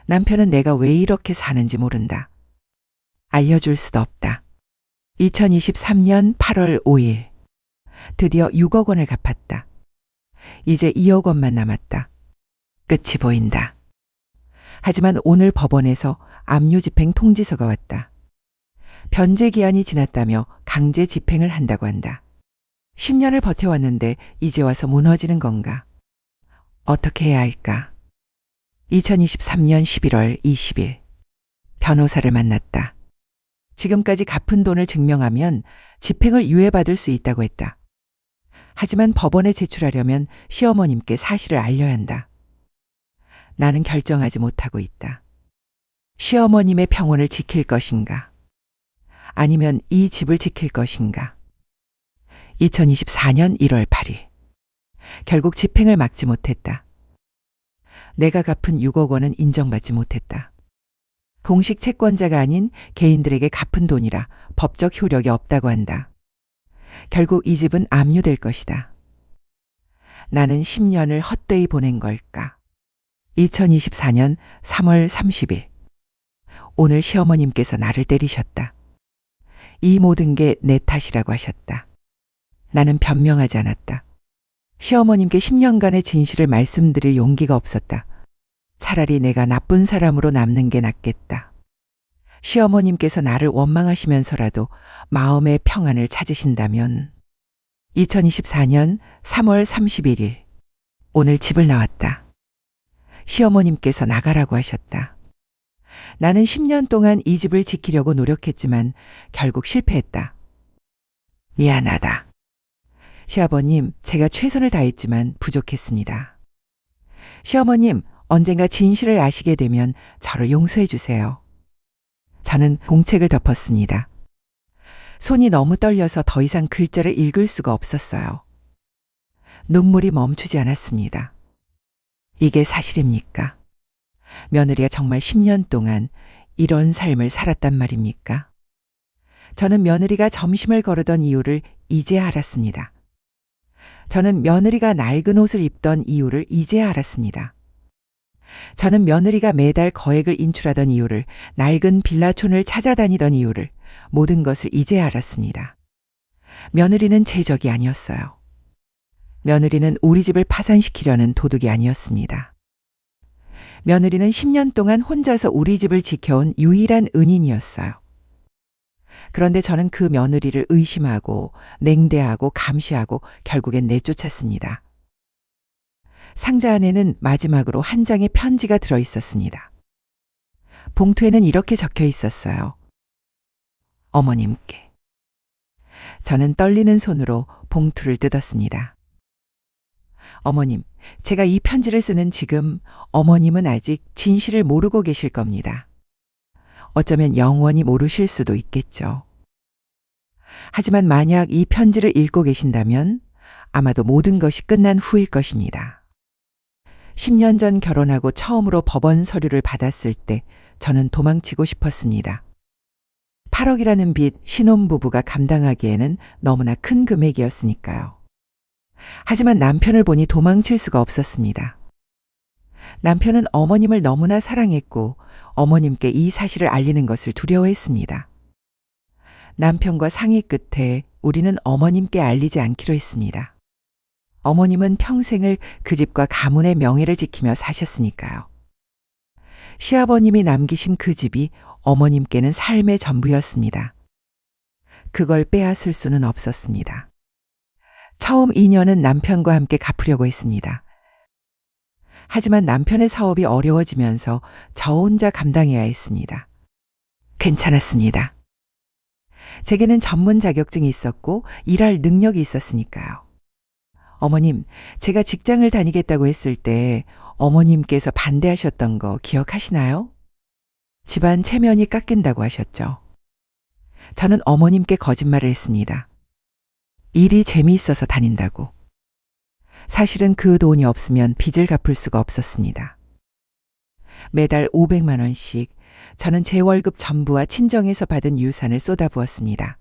남편은 내가 왜 이렇게 사는지 모른다. 알려줄 수도 없다. 2023년 8월 5일. 드디어 6억 원을 갚았다. 이제 2억 원만 남았다. 끝이 보인다. 하지만 오늘 법원에서 압류집행 통지서가 왔다. 변제 기한이 지났다며 강제 집행을 한다고 한다. 10년을 버텨왔는데 이제 와서 무너지는 건가? 어떻게 해야 할까? 2023년 11월 20일. 변호사를 만났다. 지금까지 갚은 돈을 증명하면 집행을 유예받을 수 있다고 했다. 하지만 법원에 제출하려면 시어머님께 사실을 알려야 한다. 나는 결정하지 못하고 있다. 시어머님의 평온을 지킬 것인가? 아니면 이 집을 지킬 것인가? 2024년 1월 8일. 결국 집행을 막지 못했다. 내가 갚은 6억 원은 인정받지 못했다. 공식 채권자가 아닌 개인들에게 갚은 돈이라 법적 효력이 없다고 한다. 결국 이 집은 압류될 것이다. 나는 10년을 헛되이 보낸 걸까? 2024년 3월 30일. 오늘 시어머님께서 나를 때리셨다. 이 모든 게 내 탓이라고 하셨다. 나는 변명하지 않았다. 시어머님께 10년간의 진실을 말씀드릴 용기가 없었다. 차라리 내가 나쁜 사람으로 남는 게 낫겠다. 시어머님께서 나를 원망하시면서라도 마음의 평안을 찾으신다면 2024년 3월 31일. 오늘 집을 나왔다. 시어머님께서 나가라고 하셨다. 나는 10년 동안 이 집을 지키려고 노력했지만 결국 실패했다. 미안하다. 시아버님, 제가 최선을 다했지만 부족했습니다. 시어머님, 언젠가 진실을 아시게 되면 저를 용서해 주세요. 저는 공책을 덮었습니다. 손이 너무 떨려서 더 이상 글자를 읽을 수가 없었어요. 눈물이 멈추지 않았습니다. 이게 사실입니까? 며느리가 정말 10년 동안 이런 삶을 살았단 말입니까? 저는 며느리가 점심을 거르던 이유를 이제 알았습니다. 저는 며느리가 낡은 옷을 입던 이유를 이제 알았습니다. 저는 며느리가 매달 거액을 인출하던 이유를, 낡은 빌라촌을 찾아다니던 이유를, 모든 것을 이제 알았습니다. 며느리는 제 적이 아니었어요. 며느리는 우리 집을 파산시키려는 도둑이 아니었습니다. 며느리는 10년 동안 혼자서 우리 집을 지켜온 유일한 은인이었어요. 그런데 저는 그 며느리를 의심하고 냉대하고 감시하고 결국엔 내쫓았습니다. 상자 안에는 마지막으로 한 장의 편지가 들어 있었습니다. 봉투에는 이렇게 적혀 있었어요. 어머님께. 저는 떨리는 손으로 봉투를 뜯었습니다. 어머님, 제가 이 편지를 쓰는 지금 어머님은 아직 진실을 모르고 계실 겁니다. 어쩌면 영원히 모르실 수도 있겠죠. 하지만 만약 이 편지를 읽고 계신다면 아마도 모든 것이 끝난 후일 것입니다. 10년 전 결혼하고 처음으로 법원 서류를 받았을 때 저는 도망치고 싶었습니다. 8억이라는 빚 신혼부부가 감당하기에는 너무나 큰 금액이었으니까요. 하지만 남편을 보니 도망칠 수가 없었습니다. 남편은 어머님을 너무나 사랑했고 어머님께 이 사실을 알리는 것을 두려워했습니다. 남편과 상의 끝에 우리는 어머님께 알리지 않기로 했습니다. 어머님은 평생을 그 집과 가문의 명예를 지키며 사셨으니까요. 시아버님이 남기신 그 집이 어머님께는 삶의 전부였습니다. 그걸 빼앗을 수는 없었습니다. 처음 2년은 남편과 함께 갚으려고 했습니다. 하지만 남편의 사업이 어려워지면서 저 혼자 감당해야 했습니다. 괜찮았습니다. 제게는 전문 자격증이 있었고 일할 능력이 있었으니까요. 어머님, 제가 직장을 다니겠다고 했을 때 어머님께서 반대하셨던 거 기억하시나요? 집안 체면이 깎인다고 하셨죠. 저는 어머님께 거짓말을 했습니다. 일이 재미있어서 다닌다고. 사실은 그 돈이 없으면 빚을 갚을 수가 없었습니다. 매달 500만 원씩 저는 제 월급 전부와 친정에서 받은 유산을 쏟아부었습니다.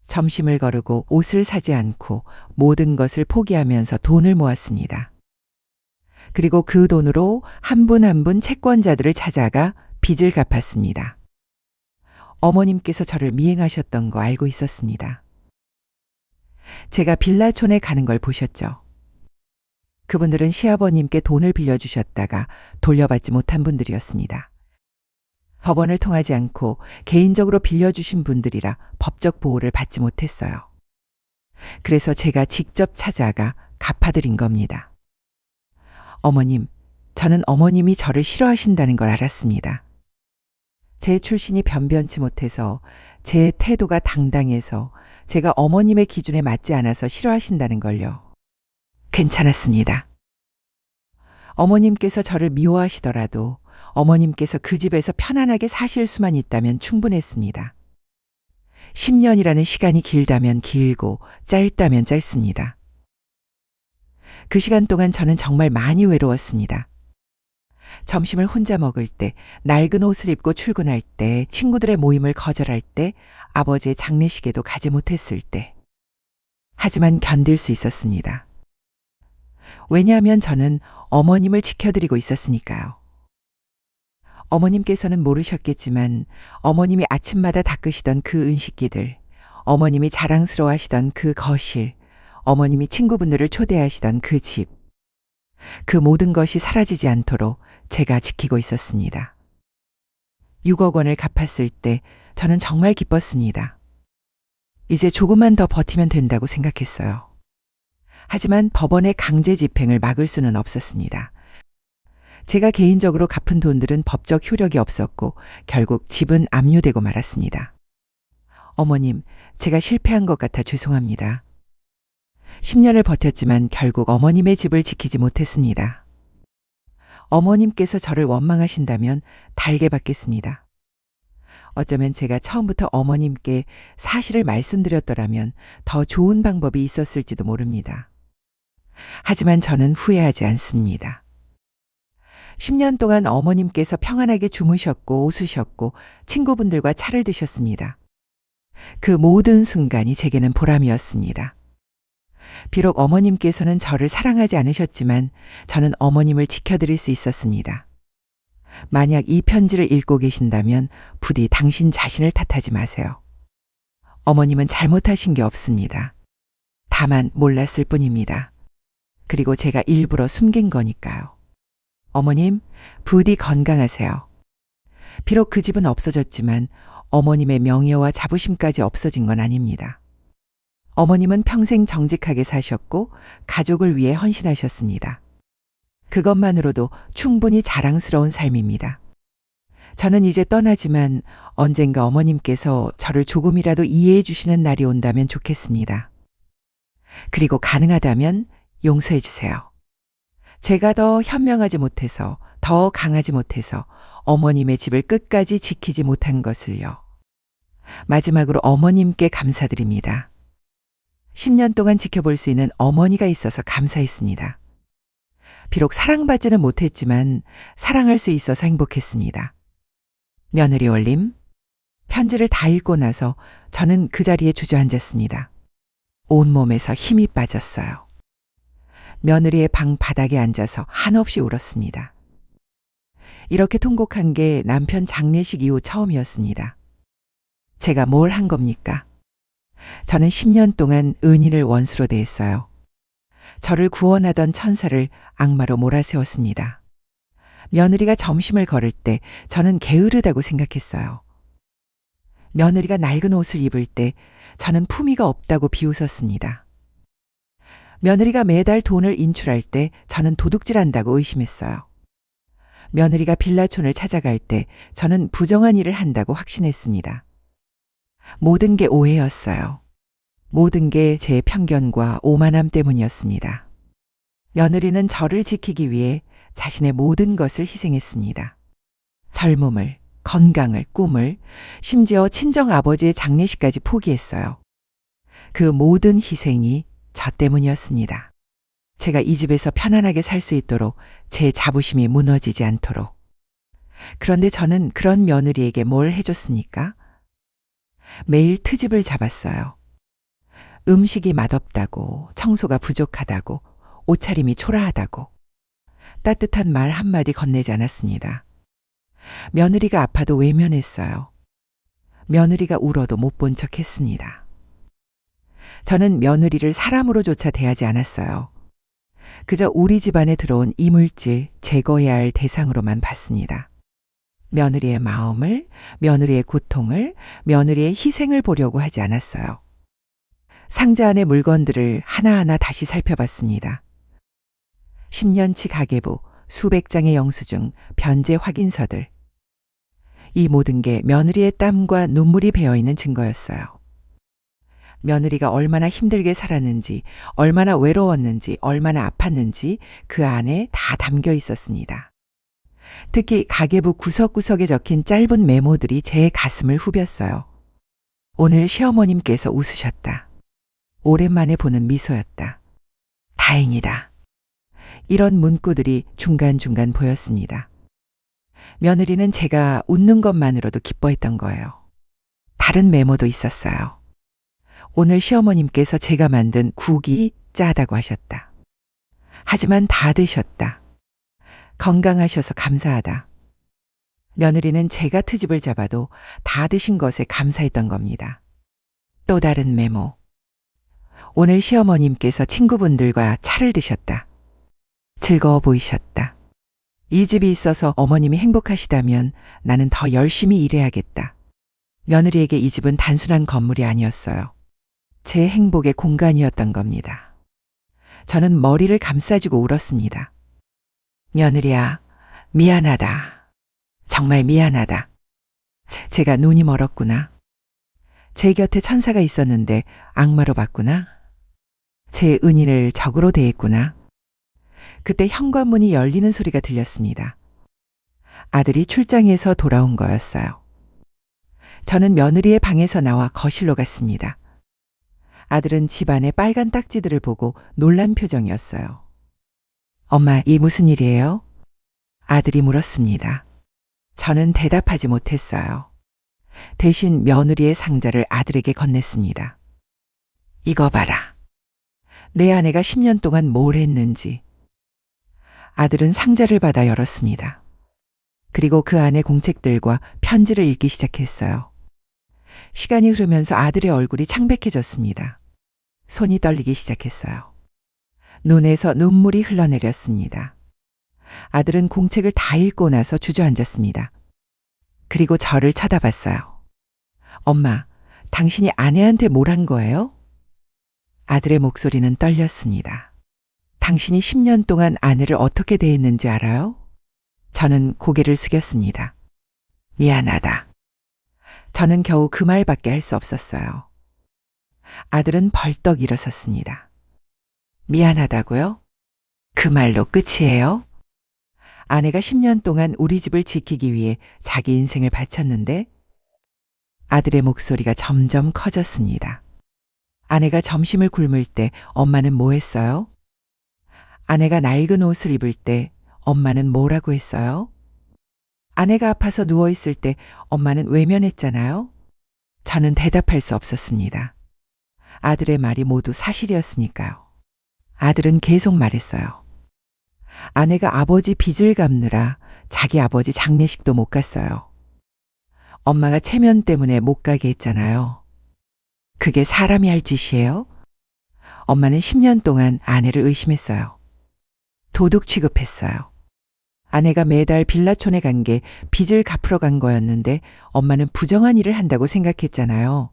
점심을 거르고 옷을 사지 않고 모든 것을 포기하면서 돈을 모았습니다. 그리고 그 돈으로 한 분 한 분 채권자들을 찾아가 빚을 갚았습니다. 어머님께서 저를 미행하셨던 거 알고 있었습니다. 제가 빌라촌에 가는 걸 보셨죠? 그분들은 시아버님께 돈을 빌려주셨다가 돌려받지 못한 분들이었습니다. 법원을 통하지 않고 개인적으로 빌려주신 분들이라 법적 보호를 받지 못했어요. 그래서 제가 직접 찾아가 갚아드린 겁니다. 어머님, 저는 어머님이 저를 싫어하신다는 걸 알았습니다. 제 출신이 변변치 못해서 제 태도가 당당해서 제가 어머님의 기준에 맞지 않아서 싫어하신다는 걸요. 괜찮았습니다. 어머님께서 저를 미워하시더라도 어머님께서 그 집에서 편안하게 사실 수만 있다면 충분했습니다. 10년이라는 시간이 길다면 길고 짧다면 짧습니다. 그 시간 동안 저는 정말 많이 외로웠습니다. 점심을 혼자 먹을 때, 낡은 옷을 입고 출근할 때, 친구들의 모임을 거절할 때, 아버지의 장례식에도 가지 못했을 때. 하지만 견딜 수 있었습니다. 왜냐하면 저는 어머님을 지켜드리고 있었으니까요. 어머님께서는 모르셨겠지만 어머님이 아침마다 닦으시던 그 은식기들, 어머님이 자랑스러워하시던 그 거실, 어머님이 친구분들을 초대하시던 그 집, 그 모든 것이 사라지지 않도록 제가 지키고 있었습니다. 6억 원을 갚았을 때 저는 정말 기뻤습니다. 이제 조금만 더 버티면 된다고 생각했어요. 하지만 법원의 강제 집행을 막을 수는 없었습니다. 제가 개인적으로 갚은 돈들은 법적 효력이 없었고 결국 집은 압류되고 말았습니다. 어머님, 제가 실패한 것 같아 죄송합니다. 10년을 버텼지만 결국 어머님의 집을 지키지 못했습니다. 어머님께서 저를 원망하신다면 달게 받겠습니다. 어쩌면 제가 처음부터 어머님께 사실을 말씀드렸더라면 더 좋은 방법이 있었을지도 모릅니다. 하지만 저는 후회하지 않습니다. 10년 동안 어머님께서 평안하게 주무셨고 웃으셨고 친구분들과 차를 드셨습니다. 그 모든 순간이 제게는 보람이었습니다. 비록 어머님께서는 저를 사랑하지 않으셨지만 저는 어머님을 지켜드릴 수 있었습니다. 만약 이 편지를 읽고 계신다면 부디 당신 자신을 탓하지 마세요. 어머님은 잘못하신 게 없습니다. 다만 몰랐을 뿐입니다. 그리고 제가 일부러 숨긴 거니까요. 어머님, 부디 건강하세요. 비록 그 집은 없어졌지만 어머님의 명예와 자부심까지 없어진 건 아닙니다. 어머님은 평생 정직하게 사셨고 가족을 위해 헌신하셨습니다. 그것만으로도 충분히 자랑스러운 삶입니다. 저는 이제 떠나지만 언젠가 어머님께서 저를 조금이라도 이해해 주시는 날이 온다면 좋겠습니다. 그리고 가능하다면 용서해 주세요. 제가 더 현명하지 못해서, 더 강하지 못해서 어머님의 집을 끝까지 지키지 못한 것을요. 마지막으로 어머님께 감사드립니다. 10년 동안 지켜볼 수 있는 어머니가 있어서 감사했습니다. 비록 사랑받지는 못했지만 사랑할 수 있어서 행복했습니다. 며느리 올림. 편지를 다 읽고 나서 저는 그 자리에 주저앉았습니다. 온몸에서 힘이 빠졌어요. 며느리의 방 바닥에 앉아서 한없이 울었습니다. 이렇게 통곡한 게 남편 장례식 이후 처음이었습니다. 제가 뭘 한 겁니까? 저는 10년 동안 은희를 원수로 대했어요. 저를 구원하던 천사를 악마로 몰아세웠습니다. 며느리가 점심을 걸을 때 저는 게으르다고 생각했어요. 며느리가 낡은 옷을 입을 때 저는 품위가 없다고 비웃었습니다. 며느리가 매달 돈을 인출할 때 저는 도둑질한다고 의심했어요. 며느리가 빌라촌을 찾아갈 때 저는 부정한 일을 한다고 확신했습니다. 모든 게 오해였어요. 모든 게 제 편견과 오만함 때문이었습니다. 며느리는 저를 지키기 위해 자신의 모든 것을 희생했습니다. 젊음을, 건강을, 꿈을, 심지어 친정아버지의 장례식까지 포기했어요. 그 모든 희생이 저 때문이었습니다. 제가 이 집에서 편안하게 살 수 있도록 제 자부심이 무너지지 않도록. 그런데 저는 그런 며느리에게 뭘 해줬습니까? 매일 트집을 잡았어요. 음식이 맛없다고, 청소가 부족하다고, 옷차림이 초라하다고. 따뜻한 말 한마디 건네지 않았습니다. 며느리가 아파도 외면했어요. 며느리가 울어도 못 본 척 했습니다. 저는 며느리를 사람으로조차 대하지 않았어요. 그저 우리 집안에 들어온 이물질, 제거해야 할 대상으로만 봤습니다. 며느리의 마음을, 며느리의 고통을, 며느리의 희생을 보려고 하지 않았어요. 상자 안의 물건들을 하나하나 다시 살펴봤습니다. 10년치 가계부, 수백 장의 영수증, 변제 확인서들. 이 모든 게 며느리의 땀과 눈물이 배어있는 증거였어요. 며느리가 얼마나 힘들게 살았는지, 얼마나 외로웠는지, 얼마나 아팠는지 그 안에 다 담겨 있었습니다. 특히 가계부 구석구석에 적힌 짧은 메모들이 제 가슴을 후볐어요. 오늘 시어머님께서 웃으셨다. 오랜만에 보는 미소였다. 다행이다. 이런 문구들이 중간중간 보였습니다. 며느리는 제가 웃는 것만으로도 기뻐했던 거예요. 다른 메모도 있었어요. 오늘 시어머님께서 제가 만든 국이 짜다고 하셨다. 하지만 다 드셨다. 건강하셔서 감사하다. 며느리는 제가 트집을 잡아도 다 드신 것에 감사했던 겁니다. 또 다른 메모. 오늘 시어머님께서 친구분들과 차를 드셨다. 즐거워 보이셨다. 이 집이 있어서 어머님이 행복하시다면 나는 더 열심히 일해야겠다. 며느리에게 이 집은 단순한 건물이 아니었어요. 제 행복의 공간이었던 겁니다. 저는 머리를 감싸주고 울었습니다. 며느리야, 미안하다. 정말 미안하다. 제가 눈이 멀었구나. 제 곁에 천사가 있었는데 악마로 봤구나. 제 은인을 적으로 대했구나. 그때 현관문이 열리는 소리가 들렸습니다. 아들이 출장에서 돌아온 거였어요. 저는 며느리의 방에서 나와 거실로 갔습니다. 아들은 집안의 빨간 딱지들을 보고 놀란 표정이었어요. 엄마, 이 무슨 일이에요? 아들이 물었습니다. 저는 대답하지 못했어요. 대신 며느리의 상자를 아들에게 건넸습니다. 이거 봐라. 내 아내가 10년 동안 뭘 했는지. 아들은 상자를 받아 열었습니다. 그리고 그 안에 공책들과 편지를 읽기 시작했어요. 시간이 흐르면서 아들의 얼굴이 창백해졌습니다. 손이 떨리기 시작했어요. 눈에서 눈물이 흘러내렸습니다. 아들은 공책을 다 읽고 나서 주저앉았습니다. 그리고 저를 쳐다봤어요. 엄마, 당신이 아내한테 뭘 한 거예요? 아들의 목소리는 떨렸습니다. 당신이 10년 동안 아내를 어떻게 대했는지 알아요? 저는 고개를 숙였습니다. 미안하다. 저는 겨우 그 말밖에 할 수 없었어요. 아들은 벌떡 일어섰습니다. 미안하다고요? 그 말로 끝이에요? 아내가 10년 동안 우리 집을 지키기 위해 자기 인생을 바쳤는데 아들의 목소리가 점점 커졌습니다. 아내가 점심을 굶을 때 엄마는 뭐 했어요? 아내가 낡은 옷을 입을 때 엄마는 뭐라고 했어요? 아내가 아파서 누워있을 때 엄마는 외면했잖아요? 저는 대답할 수 없었습니다. 아들의 말이 모두 사실이었으니까요. 아들은 계속 말했어요. 아내가 아버지 빚을 갚느라 자기 아버지 장례식도 못 갔어요. 엄마가 체면 때문에 못 가게 했잖아요. 그게 사람이 할 짓이에요? 엄마는 10년 동안 아내를 의심했어요. 도둑 취급했어요. 아내가 매달 빌라촌에 간 게 빚을 갚으러 간 거였는데 엄마는 부정한 일을 한다고 생각했잖아요.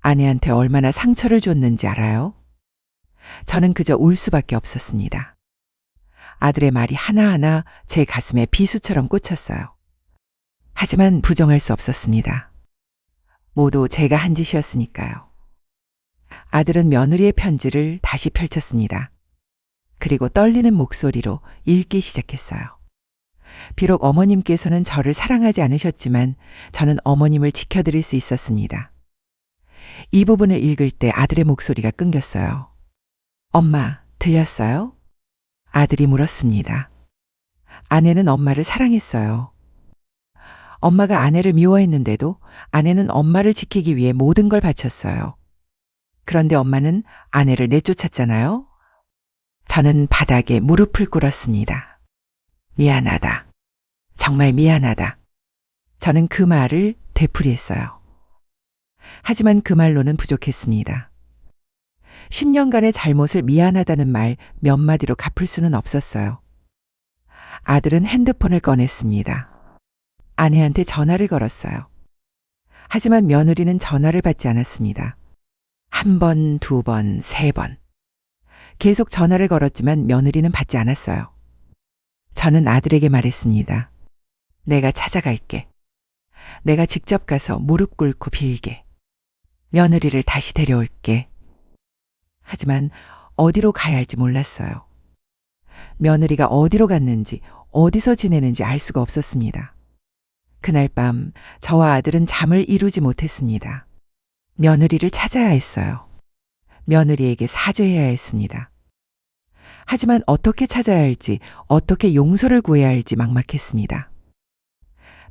아내한테 얼마나 상처를 줬는지 알아요? 저는 그저 울 수밖에 없었습니다. 아들의 말이 하나하나 제 가슴에 비수처럼 꽂혔어요. 하지만 부정할 수 없었습니다. 모두 제가 한 짓이었으니까요. 아들은 며느리의 편지를 다시 펼쳤습니다. 그리고 떨리는 목소리로 읽기 시작했어요. 비록 어머님께서는 저를 사랑하지 않으셨지만 저는 어머님을 지켜드릴 수 있었습니다. 이 부분을 읽을 때 아들의 목소리가 끊겼어요. 엄마, 들렸어요? 아들이 물었습니다. 아내는 엄마를 사랑했어요. 엄마가 아내를 미워했는데도 아내는 엄마를 지키기 위해 모든 걸 바쳤어요. 그런데 엄마는 아내를 내쫓았잖아요. 저는 바닥에 무릎을 꿇었습니다. 미안하다. 정말 미안하다. 저는 그 말을 되풀이했어요. 하지만 그 말로는 부족했습니다. 10년간의 잘못을 미안하다는 말 몇 마디로 갚을 수는 없었어요. 아들은 핸드폰을 꺼냈습니다. 아내한테 전화를 걸었어요. 하지만 며느리는 전화를 받지 않았습니다. 한 번, 두 번, 세 번. 계속 전화를 걸었지만 며느리는 받지 않았어요. 저는 아들에게 말했습니다. 내가 찾아갈게. 내가 직접 가서 무릎 꿇고 빌게. 며느리를 다시 데려올게. 하지만 어디로 가야 할지 몰랐어요. 며느리가 어디로 갔는지 어디서 지내는지 알 수가 없었습니다. 그날 밤 저와 아들은 잠을 이루지 못했습니다. 며느리를 찾아야 했어요. 며느리에게 사죄해야 했습니다. 하지만 어떻게 찾아야 할지, 어떻게 용서를 구해야 할지 막막했습니다.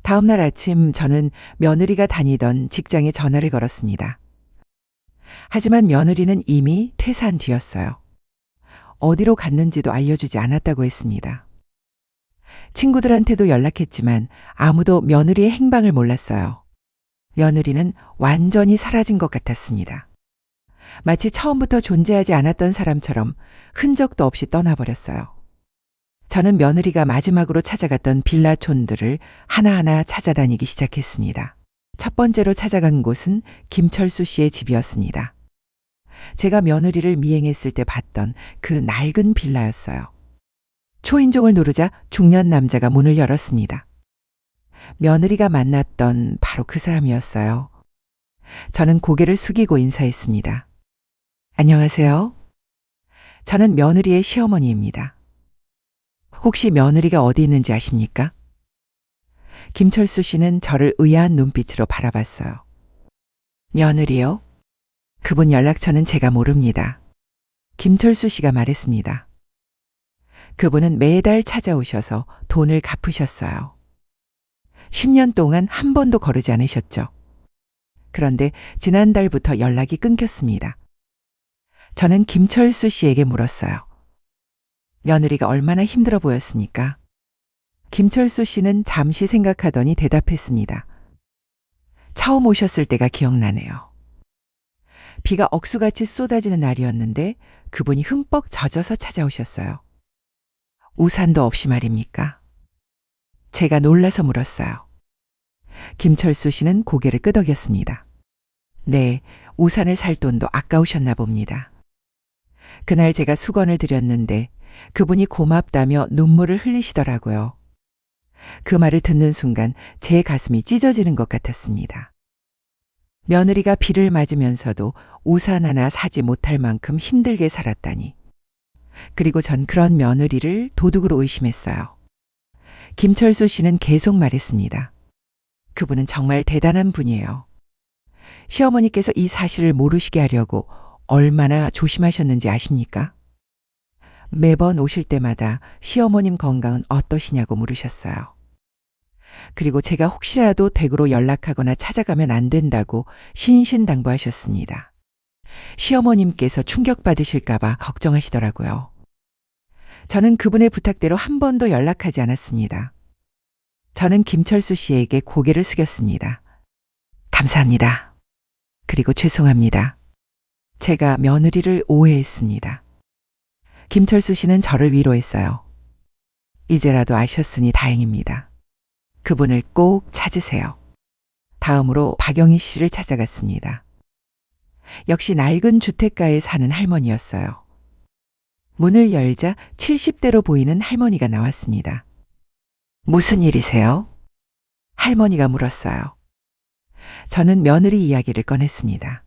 다음 날 아침 저는 며느리가 다니던 직장에 전화를 걸었습니다. 하지만 며느리는 이미 퇴사한 뒤였어요. 어디로 갔는지도 알려주지 않았다고 했습니다. 친구들한테도 연락했지만 아무도 며느리의 행방을 몰랐어요. 며느리는 완전히 사라진 것 같았습니다. 마치 처음부터 존재하지 않았던 사람처럼 흔적도 없이 떠나버렸어요. 저는 며느리가 마지막으로 찾아갔던 빌라촌들을 하나하나 찾아다니기 시작했습니다. 첫 번째로 찾아간 곳은 김철수 씨의 집이었습니다. 제가 며느리를 미행했을 때 봤던 그 낡은 빌라였어요. 초인종을 누르자 중년 남자가 문을 열었습니다. 며느리가 만났던 바로 그 사람이었어요. 저는 고개를 숙이고 인사했습니다. 안녕하세요. 저는 며느리의 시어머니입니다. 혹시 며느리가 어디 있는지 아십니까? 김철수 씨는 저를 의아한 눈빛으로 바라봤어요. 며느리요? 그분 연락처는 제가 모릅니다. 김철수 씨가 말했습니다. 그분은 매달 찾아오셔서 돈을 갚으셨어요. 10년 동안 한 번도 거르지 않으셨죠. 그런데 지난달부터 연락이 끊겼습니다. 저는 김철수 씨에게 물었어요. 며느리가 얼마나 힘들어 보였습니까? 김철수 씨는 잠시 생각하더니 대답했습니다. 처음 오셨을 때가 기억나네요. 비가 억수같이 쏟아지는 날이었는데 그분이 흠뻑 젖어서 찾아오셨어요. 우산도 없이 말입니까? 제가 놀라서 물었어요. 김철수 씨는 고개를 끄덕였습니다. 네, 우산을 살 돈도 아까우셨나 봅니다. 그날 제가 수건을 드렸는데 그분이 고맙다며 눈물을 흘리시더라고요. 그 말을 듣는 순간 제 가슴이 찢어지는 것 같았습니다. 며느리가 비를 맞으면서도 우산 하나 사지 못할 만큼 힘들게 살았다니. 그리고 전 그런 며느리를 도둑으로 의심했어요. 김철수 씨는 계속 말했습니다. 그분은 정말 대단한 분이에요. 시어머니께서 이 사실을 모르시게 하려고 얼마나 조심하셨는지 아십니까? 매번 오실 때마다 시어머님 건강은 어떠시냐고 물으셨어요. 그리고 제가 혹시라도 댁으로 연락하거나 찾아가면 안 된다고 신신당부하셨습니다. 시어머님께서 충격받으실까봐 걱정하시더라고요. 저는 그분의 부탁대로 한 번도 연락하지 않았습니다. 저는 김철수 씨에게 고개를 숙였습니다. 감사합니다. 그리고 죄송합니다. 제가 며느리를 오해했습니다. 김철수 씨는 저를 위로했어요. 이제라도 아셨으니 다행입니다. 그분을 꼭 찾으세요. 다음으로 박영희 씨를 찾아갔습니다. 역시 낡은 주택가에 사는 할머니였어요. 문을 열자 70대로 보이는 할머니가 나왔습니다. 무슨 일이세요? 할머니가 물었어요. 저는 며느리 이야기를 꺼냈습니다.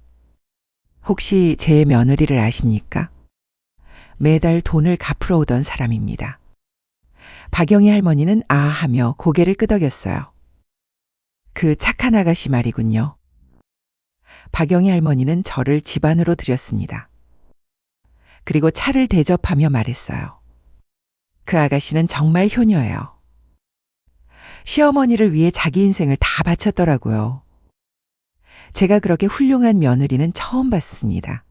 혹시 제 며느리를 아십니까? 매달 돈을 갚으러 오던 사람입니다. 박영희 할머니는 아 하며 고개를 끄덕였어요. 그 착한 아가씨 말이군요. 박영희 할머니는 저를 집 안으로 들였습니다. 그리고 차를 대접하며 말했어요. 그 아가씨는 정말 효녀예요. 시어머니를 위해 자기 인생을 다 바쳤더라고요. 제가 그렇게 훌륭한 며느리는 처음 봤습니다.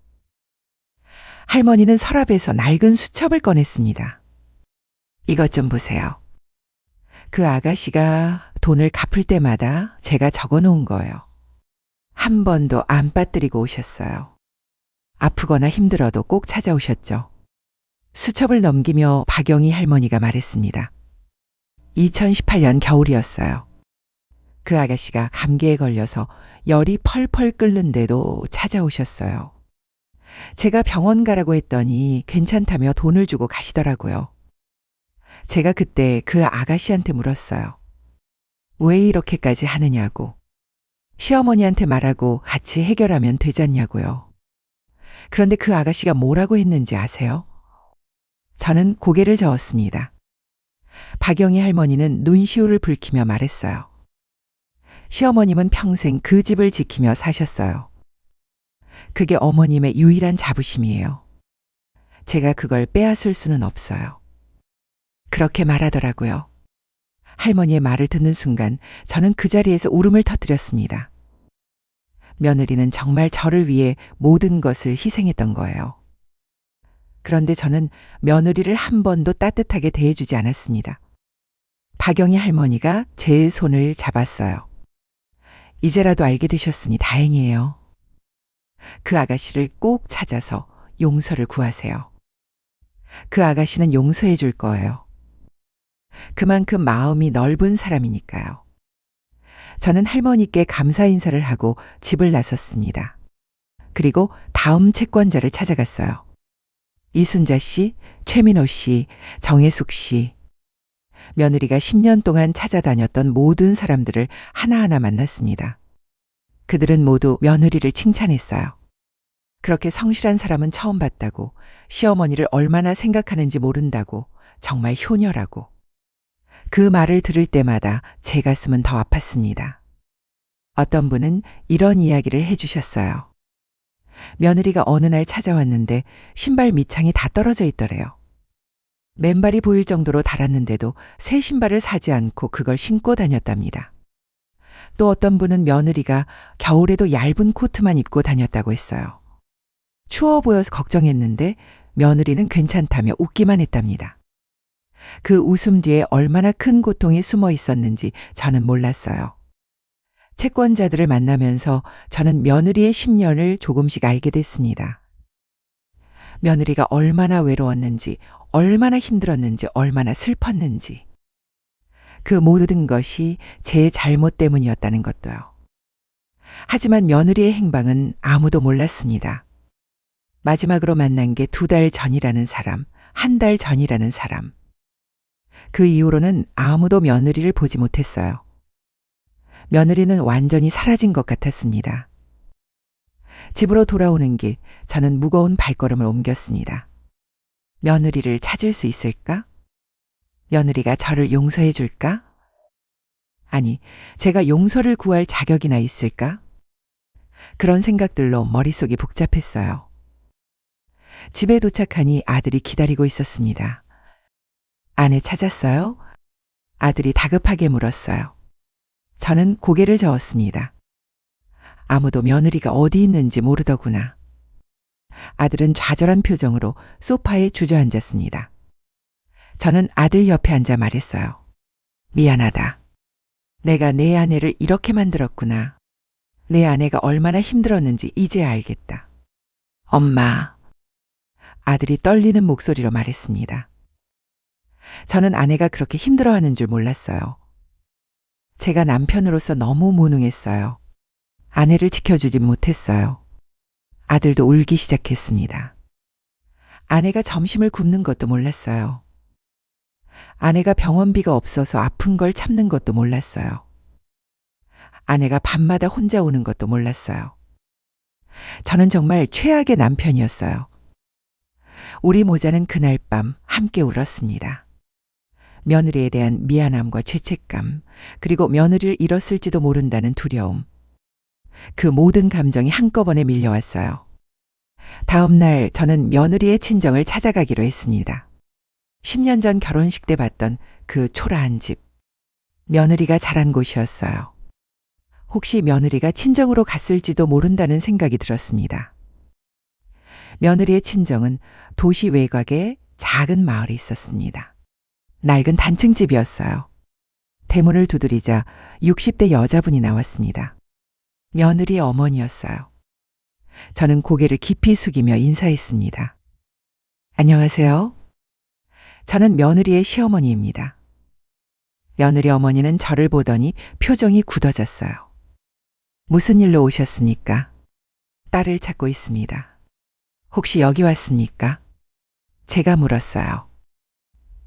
할머니는 서랍에서 낡은 수첩을 꺼냈습니다. 이것 좀 보세요. 그 아가씨가 돈을 갚을 때마다 제가 적어놓은 거예요. 한 번도 안 빠뜨리고 오셨어요. 아프거나 힘들어도 꼭 찾아오셨죠. 수첩을 넘기며 박영희 할머니가 말했습니다. 2018년 겨울이었어요. 그 아가씨가 감기에 걸려서 열이 펄펄 끓는데도 찾아오셨어요. 제가 병원 가라고 했더니 괜찮다며 돈을 주고 가시더라고요. 제가 그때 그 아가씨한테 물었어요. 왜 이렇게까지 하느냐고. 시어머니한테 말하고 같이 해결하면 되잖냐고요. 그런데 그 아가씨가 뭐라고 했는지 아세요? 저는 고개를 저었습니다. 박영희 할머니는 눈시울을 붉히며 말했어요. 시어머님은 평생 그 집을 지키며 사셨어요. 그게 어머님의 유일한 자부심이에요. 제가 그걸 빼앗을 수는 없어요. 그렇게 말하더라고요. 할머니의 말을 듣는 순간 저는 그 자리에서 울음을 터뜨렸습니다. 며느리는 정말 저를 위해 모든 것을 희생했던 거예요. 그런데 저는 며느리를 한 번도 따뜻하게 대해주지 않았습니다. 박영희 할머니가 제 손을 잡았어요. 이제라도 알게 되셨으니 다행이에요. 그 아가씨를 꼭 찾아서 용서를 구하세요. 그 아가씨는 용서해 줄 거예요. 그만큼 마음이 넓은 사람이니까요. 저는 할머니께 감사 인사를 하고 집을 나섰습니다. 그리고 다음 채권자를 찾아갔어요. 이순자 씨, 최민호 씨, 정혜숙 씨. 며느리가 10년 동안 찾아다녔던 모든 사람들을 하나하나 만났습니다. 그들은 모두 며느리를 칭찬했어요. 그렇게 성실한 사람은 처음 봤다고, 시어머니를 얼마나 생각하는지 모른다고, 정말 효녀라고. 그 말을 들을 때마다 제 가슴은 더 아팠습니다. 어떤 분은 이런 이야기를 해주셨어요. 며느리가 어느 날 찾아왔는데 신발 밑창이 다 떨어져 있더래요. 맨발이 보일 정도로 닳았는데도 새 신발을 사지 않고 그걸 신고 다녔답니다. 또 어떤 분은 며느리가 겨울에도 얇은 코트만 입고 다녔다고 했어요. 추워 보여서 걱정했는데 며느리는 괜찮다며 웃기만 했답니다. 그 웃음 뒤에 얼마나 큰 고통이 숨어 있었는지 저는 몰랐어요. 채권자들을 만나면서 저는 며느리의 심년을 조금씩 알게 됐습니다. 며느리가 얼마나 외로웠는지, 얼마나 힘들었는지, 얼마나 슬펐는지. 그 모든 것이 제 잘못 때문이었다는 것도요. 하지만 며느리의 행방은 아무도 몰랐습니다. 마지막으로 만난 게 2달 전이라는 사람, 1달 전이라는 사람. 그 이후로는 아무도 며느리를 보지 못했어요. 며느리는 완전히 사라진 것 같았습니다. 집으로 돌아오는 길, 저는 무거운 발걸음을 옮겼습니다. 며느리를 찾을 수 있을까? 며느리가 저를 용서해 줄까? 아니, 제가 용서를 구할 자격이나 있을까? 그런 생각들로 머릿속이 복잡했어요. 집에 도착하니 아들이 기다리고 있었습니다. 아내 찾았어요? 아들이 다급하게 물었어요. 저는 고개를 저었습니다. 아무도 며느리가 어디 있는지 모르더구나. 아들은 좌절한 표정으로 소파에 주저앉았습니다. 저는 아들 옆에 앉아 말했어요. 미안하다. 내가 내 아내를 이렇게 만들었구나. 내 아내가 얼마나 힘들었는지 이제 알겠다. 엄마. 아들이 떨리는 목소리로 말했습니다. 저는 아내가 그렇게 힘들어하는 줄 몰랐어요. 제가 남편으로서 너무 무능했어요. 아내를 지켜주지 못했어요. 아들도 울기 시작했습니다. 아내가 점심을 굶는 것도 몰랐어요. 아내가 병원비가 없어서 아픈 걸 참는 것도 몰랐어요. 아내가 밤마다 혼자 오는 것도 몰랐어요. 저는 정말 최악의 남편이었어요. 우리 모자는 그날 밤 함께 울었습니다. 며느리에 대한 미안함과 죄책감, 그리고 며느리를 잃었을지도 모른다는 두려움. 그 모든 감정이 한꺼번에 밀려왔어요. 다음 날 저는 며느리의 친정을 찾아가기로 했습니다. 10년 전 결혼식 때 봤던 그 초라한 집. 며느리가 자란 곳이었어요. 혹시 며느리가 친정으로 갔을지도 모른다는 생각이 들었습니다. 며느리의 친정은 도시 외곽의 작은 마을에 있었습니다. 낡은 단층집이었어요. 대문을 두드리자 60대 여자분이 나왔습니다. 며느리 어머니였어요. 저는 고개를 깊이 숙이며 인사했습니다. 안녕하세요. 저는 며느리의 시어머니입니다. 며느리 어머니는 저를 보더니 표정이 굳어졌어요. 무슨 일로 오셨습니까? 딸을 찾고 있습니다. 혹시 여기 왔습니까? 제가 물었어요.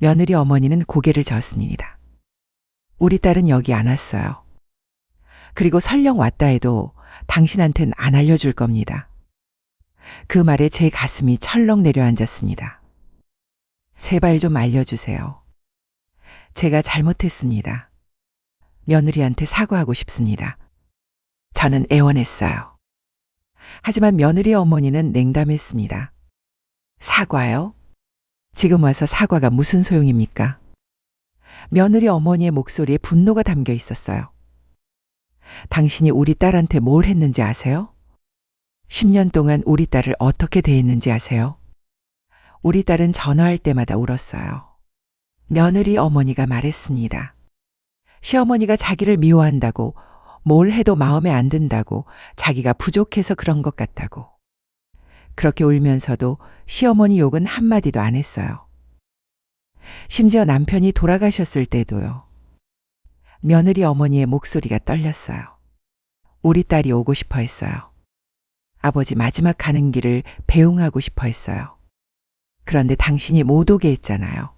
며느리 어머니는 고개를 저었습니다. 우리 딸은 여기 안 왔어요. 그리고 설령 왔다 해도 당신한텐 안 알려줄 겁니다. 그 말에 제 가슴이 철렁 내려앉았습니다. 제발 좀 알려주세요. 제가 잘못했습니다. 며느리한테 사과하고 싶습니다. 저는 애원했어요. 하지만 며느리 어머니는 냉담했습니다. 사과요? 지금 와서 사과가 무슨 소용입니까? 며느리 어머니의 목소리에 분노가 담겨 있었어요. 당신이 우리 딸한테 뭘 했는지 아세요? 10년 동안 우리 딸을 어떻게 대했는지 아세요? 우리 딸은 전화할 때마다 울었어요. 며느리 어머니가 말했습니다. 시어머니가 자기를 미워한다고, 뭘 해도 마음에 안 든다고, 자기가 부족해서 그런 것 같다고. 그렇게 울면서도 시어머니 욕은 한마디도 안 했어요. 심지어 남편이 돌아가셨을 때도요. 며느리 어머니의 목소리가 떨렸어요. 우리 딸이 오고 싶어 했어요. 아버지 마지막 가는 길을 배웅하고 싶어 했어요. 그런데 당신이 못 오게 했잖아요.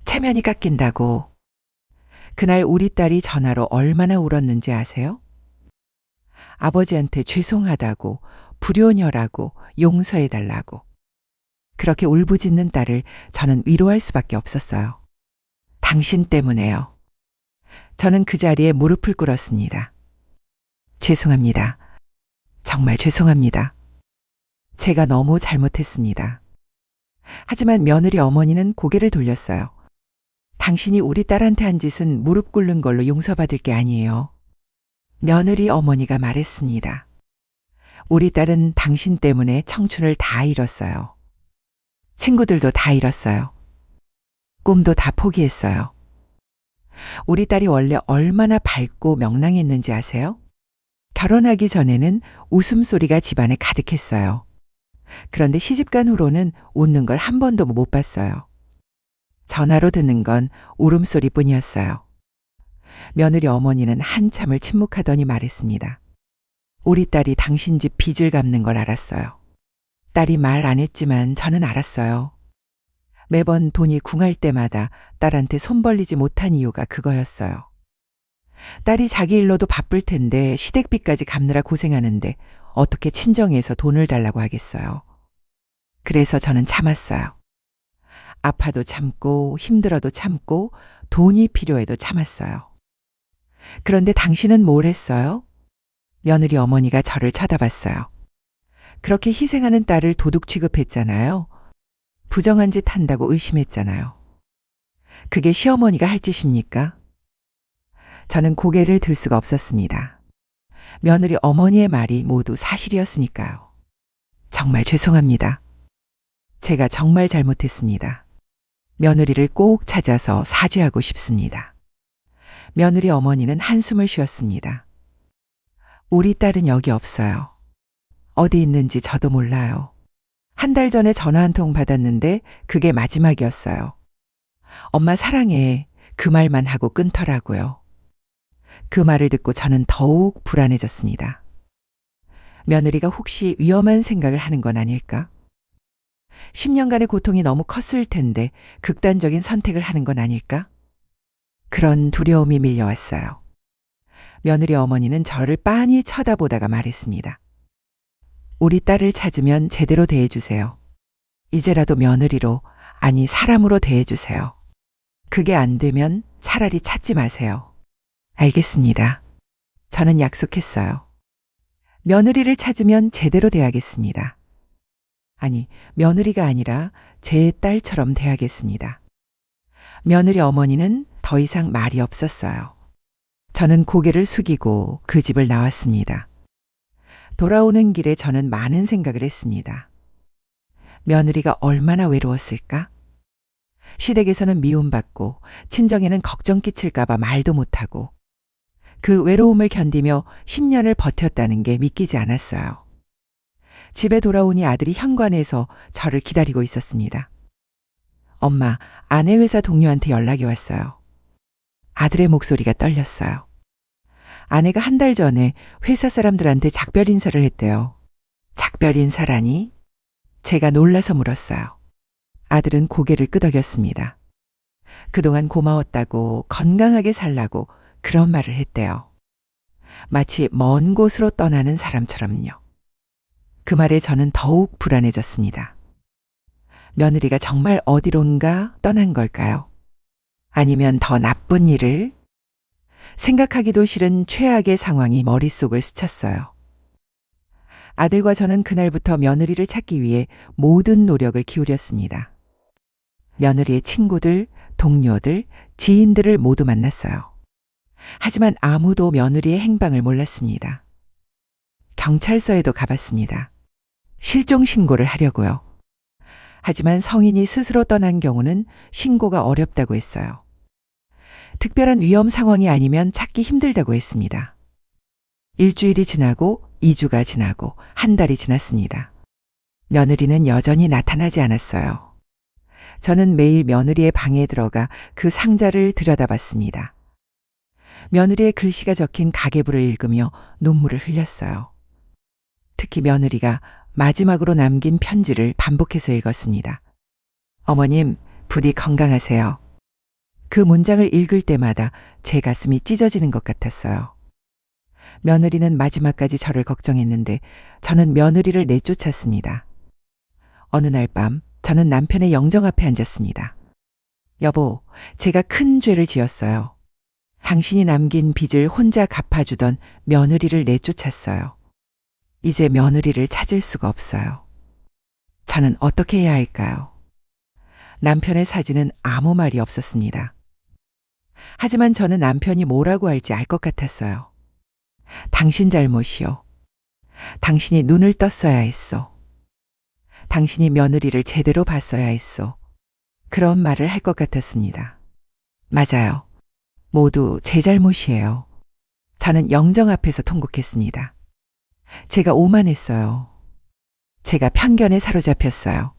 체면이 깎인다고. 그날 우리 딸이 전화로 얼마나 울었는지 아세요? 아버지한테 죄송하다고, 불효녀라고, 용서해달라고. 그렇게 울부짖는 딸을 저는 위로할 수밖에 없었어요. 당신 때문에요. 저는 그 자리에 무릎을 꿇었습니다. 죄송합니다. 정말 죄송합니다. 제가 너무 잘못했습니다. 하지만 며느리 어머니는 고개를 돌렸어요. 당신이 우리 딸한테 한 짓은 무릎 꿇는 걸로 용서받을 게 아니에요. 며느리 어머니가 말했습니다. 우리 딸은 당신 때문에 청춘을 다 잃었어요. 친구들도 다 잃었어요. 꿈도 다 포기했어요. 우리 딸이 원래 얼마나 밝고 명랑했는지 아세요? 결혼하기 전에는 웃음소리가 집안에 가득했어요. 그런데 시집간 후로는 웃는 걸 한 번도 못 봤어요. 전화로 듣는 건 울음소리뿐이었어요. 며느리 어머니는 한참을 침묵하더니 말했습니다. 우리 딸이 당신 집 빚을 갚는 걸 알았어요. 딸이 말 안 했지만 저는 알았어요. 매번 돈이 궁할 때마다 딸한테 손 벌리지 못한 이유가 그거였어요. 딸이 자기 일로도 바쁠 텐데 시댁비까지 갚느라 고생하는데 어떻게 친정에서 돈을 달라고 하겠어요. 그래서 저는 참았어요. 아파도 참고 힘들어도 참고 돈이 필요해도 참았어요. 그런데 당신은 뭘 했어요? 며느리 어머니가 저를 쳐다봤어요. 그렇게 희생하는 딸을 도둑 취급했잖아요. 부정한 짓 한다고 의심했잖아요. 그게 시어머니가 할 짓입니까? 저는 고개를 들 수가 없었습니다. 며느리 어머니의 말이 모두 사실이었으니까요. 정말 죄송합니다. 제가 정말 잘못했습니다. 며느리를 꼭 찾아서 사죄하고 싶습니다. 며느리 어머니는 한숨을 쉬었습니다. 우리 딸은 여기 없어요. 어디 있는지 저도 몰라요. 한 달 전에 전화 한 통 받았는데 그게 마지막이었어요. 엄마 사랑해. 그 말만 하고 끊더라고요. 그 말을 듣고 저는 더욱 불안해졌습니다. 며느리가 혹시 위험한 생각을 하는 건 아닐까? 10년간의 고통이 너무 컸을 텐데 극단적인 선택을 하는 건 아닐까? 그런 두려움이 밀려왔어요. 며느리 어머니는 저를 빤히 쳐다보다가 말했습니다. 우리 딸을 찾으면 제대로 대해주세요. 이제라도 며느리로, 아니 사람으로 대해주세요. 그게 안 되면 차라리 찾지 마세요. 알겠습니다. 저는 약속했어요. 며느리를 찾으면 제대로 대하겠습니다. 아니, 며느리가 아니라 제 딸처럼 대하겠습니다. 며느리 어머니는 더 이상 말이 없었어요. 저는 고개를 숙이고 그 집을 나왔습니다. 돌아오는 길에 저는 많은 생각을 했습니다. 며느리가 얼마나 외로웠을까? 시댁에서는 미움받고 친정에는 걱정 끼칠까봐 말도 못하고 그 외로움을 견디며 10년을 버텼다는 게 믿기지 않았어요. 집에 돌아오니 아들이 현관에서 저를 기다리고 있었습니다. 엄마, 아내 회사 동료한테 연락이 왔어요. 아들의 목소리가 떨렸어요. 아내가 한 달 전에 회사 사람들한테 작별 인사를 했대요. 작별 인사라니? 제가 놀라서 물었어요. 아들은 고개를 끄덕였습니다. 그동안 고마웠다고 건강하게 살라고 그런 말을 했대요. 마치 먼 곳으로 떠나는 사람처럼요. 그 말에 저는 더욱 불안해졌습니다. 며느리가 정말 어디론가 떠난 걸까요? 아니면 더 나쁜 일을? 생각하기도 싫은 최악의 상황이 머릿속을 스쳤어요. 아들과 저는 그날부터 며느리를 찾기 위해 모든 노력을 기울였습니다. 며느리의 친구들, 동료들, 지인들을 모두 만났어요. 하지만 아무도 며느리의 행방을 몰랐습니다. 경찰서에도 가봤습니다. 실종 신고를 하려고요. 하지만 성인이 스스로 떠난 경우는 신고가 어렵다고 했어요. 특별한 위험 상황이 아니면 찾기 힘들다고 했습니다. 일주일이 지나고 2주가 지나고 한 달이 지났습니다. 며느리는 여전히 나타나지 않았어요. 저는 매일 며느리의 방에 들어가 그 상자를 들여다봤습니다. 며느리의 글씨가 적힌 가계부를 읽으며 눈물을 흘렸어요. 특히 며느리가 마지막으로 남긴 편지를 반복해서 읽었습니다. 어머님, 부디 건강하세요. 그 문장을 읽을 때마다 제 가슴이 찢어지는 것 같았어요. 며느리는 마지막까지 저를 걱정했는데 저는 며느리를 내쫓았습니다. 어느 날 밤 저는 남편의 영정 앞에 앉았습니다. 여보, 제가 큰 죄를 지었어요. 당신이 남긴 빚을 혼자 갚아주던 며느리를 내쫓았어요. 이제 며느리를 찾을 수가 없어요. 저는 어떻게 해야 할까요? 남편의 사진은 아무 말이 없었습니다. 하지만 저는 남편이 뭐라고 할지 알 것 같았어요. 당신 잘못이요. 당신이 눈을 떴어야 했소. 당신이 며느리를 제대로 봤어야 했소. 그런 말을 할 것 같았습니다. 맞아요. 모두 제 잘못이에요. 저는 영정 앞에서 통곡했습니다. 제가 오만했어요. 제가 편견에 사로잡혔어요.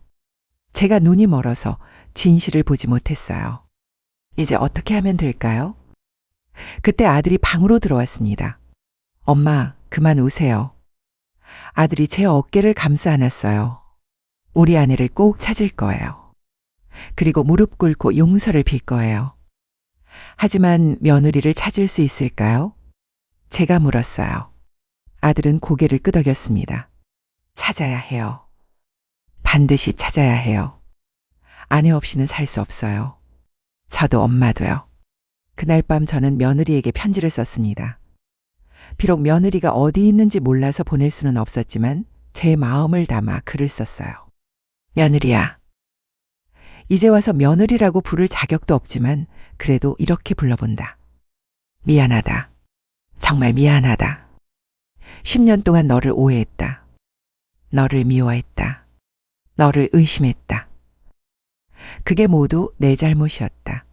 제가 눈이 멀어서 진실을 보지 못했어요. 이제 어떻게 하면 될까요? 그때 아들이 방으로 들어왔습니다. 엄마, 그만 우세요. 아들이 제 어깨를 감싸 안았어요. 우리 아내를 꼭 찾을 거예요. 그리고 무릎 꿇고 용서를 빌 거예요. 하지만 며느리를 찾을 수 있을까요? 제가 물었어요. 아들은 고개를 끄덕였습니다. 찾아야 해요. 반드시 찾아야 해요. 아내 없이는 살 수 없어요. 저도 엄마도요. 그날 밤 저는 며느리에게 편지를 썼습니다. 비록 며느리가 어디 있는지 몰라서 보낼 수는 없었지만 제 마음을 담아 글을 썼어요. 며느리야. 이제 와서 며느리라고 부를 자격도 없지만 그래도 이렇게 불러본다. 미안하다. 정말 미안하다. 10년 동안 너를 오해했다. 너를 미워했다. 너를 의심했다. 그게 모두 내 잘못이었다.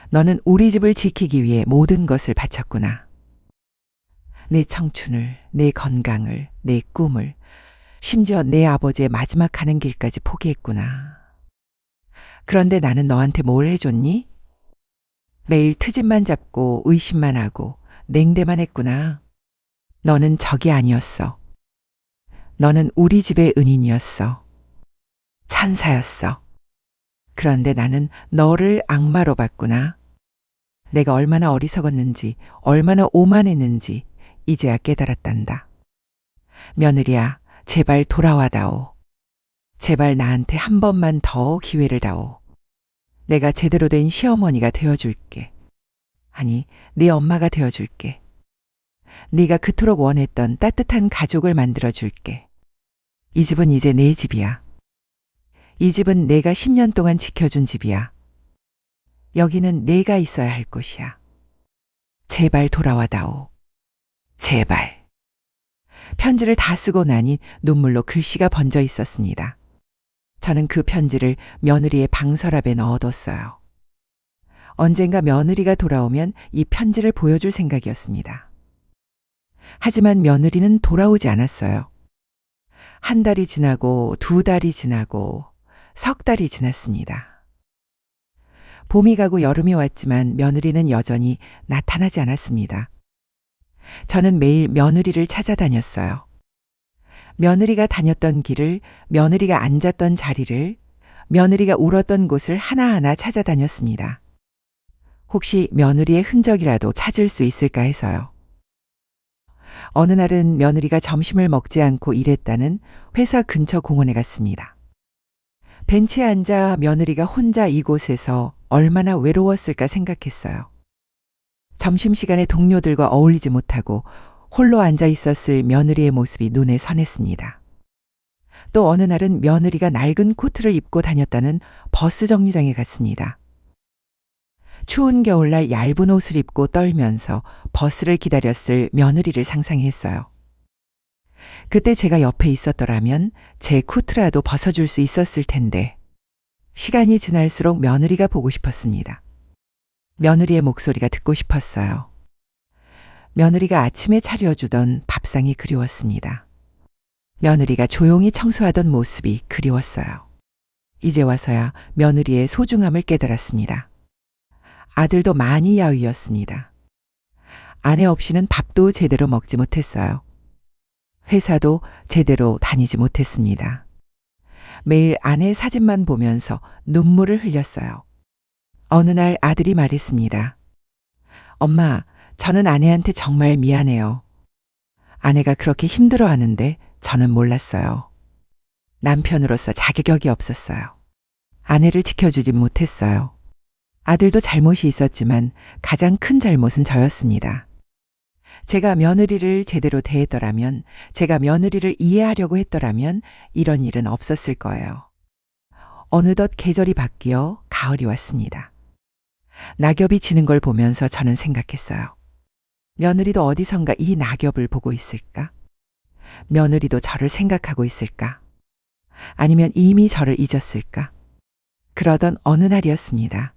너는 우리 집을 지키기 위해 모든 것을 바쳤구나. 내 청춘을, 내 건강을, 내 꿈을, 심지어 내 아버지의 마지막 가는 길까지 포기했구나. 그런데 나는 너한테 뭘 해줬니? 매일 트집만 잡고 의심만 하고 냉대만 했구나. 너는 적이 아니었어. 너는 우리 집의 은인이었어. 천사였어. 그런데 나는 너를 악마로 봤구나. 내가 얼마나 어리석었는지, 얼마나 오만했는지 이제야 깨달았단다. 며느리야, 제발 돌아와다오. 제발 나한테 한 번만 더 기회를 다오. 내가 제대로 된 시어머니가 되어줄게. 아니, 네 엄마가 되어줄게. 네가 그토록 원했던 따뜻한 가족을 만들어줄게. 이 집은 이제 내 집이야. 이 집은 내가 10년 동안 지켜준 집이야. 여기는 내가 있어야 할 곳이야. 제발 돌아와다오. 제발. 편지를 다 쓰고 나니 눈물로 글씨가 번져 있었습니다. 저는 그 편지를 며느리의 방서랍에 넣어뒀어요. 언젠가 며느리가 돌아오면 이 편지를 보여줄 생각이었습니다. 하지만 며느리는 돌아오지 않았어요. 한 달이 지나고 2달이 지나고 석 달이 지났습니다. 봄이 가고 여름이 왔지만 며느리는 여전히 나타나지 않았습니다. 저는 매일 며느리를 찾아다녔어요. 며느리가 다녔던 길을, 며느리가 앉았던 자리를, 며느리가 울었던 곳을 하나하나 찾아다녔습니다. 혹시 며느리의 흔적이라도 찾을 수 있을까 해서요. 어느 날은 며느리가 점심을 먹지 않고 일했다는 회사 근처 공원에 갔습니다. 벤치에 앉아 며느리가 혼자 이곳에서 얼마나 외로웠을까 생각했어요. 점심시간에 동료들과 어울리지 못하고 홀로 앉아 있었을 며느리의 모습이 눈에 선했습니다. 또 어느 날은 며느리가 낡은 코트를 입고 다녔다는 버스 정류장에 갔습니다. 추운 겨울날 얇은 옷을 입고 떨면서 버스를 기다렸을 며느리를 상상했어요. 그때 제가 옆에 있었더라면 제 코트라도 벗어줄 수 있었을 텐데 시간이 지날수록 며느리가 보고 싶었습니다. 며느리의 목소리가 듣고 싶었어요. 며느리가 아침에 차려주던 밥상이 그리웠습니다. 며느리가 조용히 청소하던 모습이 그리웠어요. 이제 와서야 며느리의 소중함을 깨달았습니다. 아들도 많이 야위었습니다. 아내 없이는 밥도 제대로 먹지 못했어요. 회사도 제대로 다니지 못했습니다. 매일 아내 사진만 보면서 눈물을 흘렸어요. 어느 날 아들이 말했습니다. 엄마, 저는 아내한테 정말 미안해요. 아내가 그렇게 힘들어하는데 저는 몰랐어요. 남편으로서 자격이 없었어요. 아내를 지켜주지 못했어요. 아들도 잘못이 있었지만 가장 큰 잘못은 저였습니다. 제가 며느리를 제대로 대했더라면, 제가 며느리를 이해하려고 했더라면 이런 일은 없었을 거예요. 어느덧 계절이 바뀌어 가을이 왔습니다. 낙엽이 지는 걸 보면서 저는 생각했어요. 며느리도 어디선가 이 낙엽을 보고 있을까? 며느리도 저를 생각하고 있을까? 아니면 이미 저를 잊었을까? 그러던 어느 날이었습니다.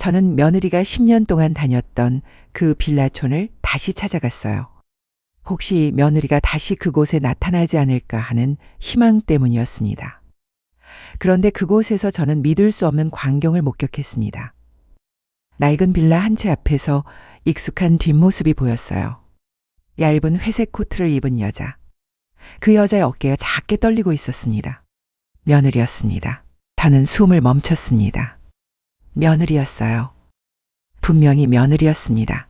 저는 며느리가 10년 동안 다녔던 그 빌라촌을 다시 찾아갔어요. 혹시 며느리가 다시 그곳에 나타나지 않을까 하는 희망 때문이었습니다. 그런데 그곳에서 저는 믿을 수 없는 광경을 목격했습니다. 낡은 빌라 한 채 앞에서 익숙한 뒷모습이 보였어요. 얇은 회색 코트를 입은 여자. 그 여자의 어깨가 작게 떨리고 있었습니다. 며느리였습니다. 저는 숨을 멈췄습니다. 며느리였어요. 분명히 며느리였습니다.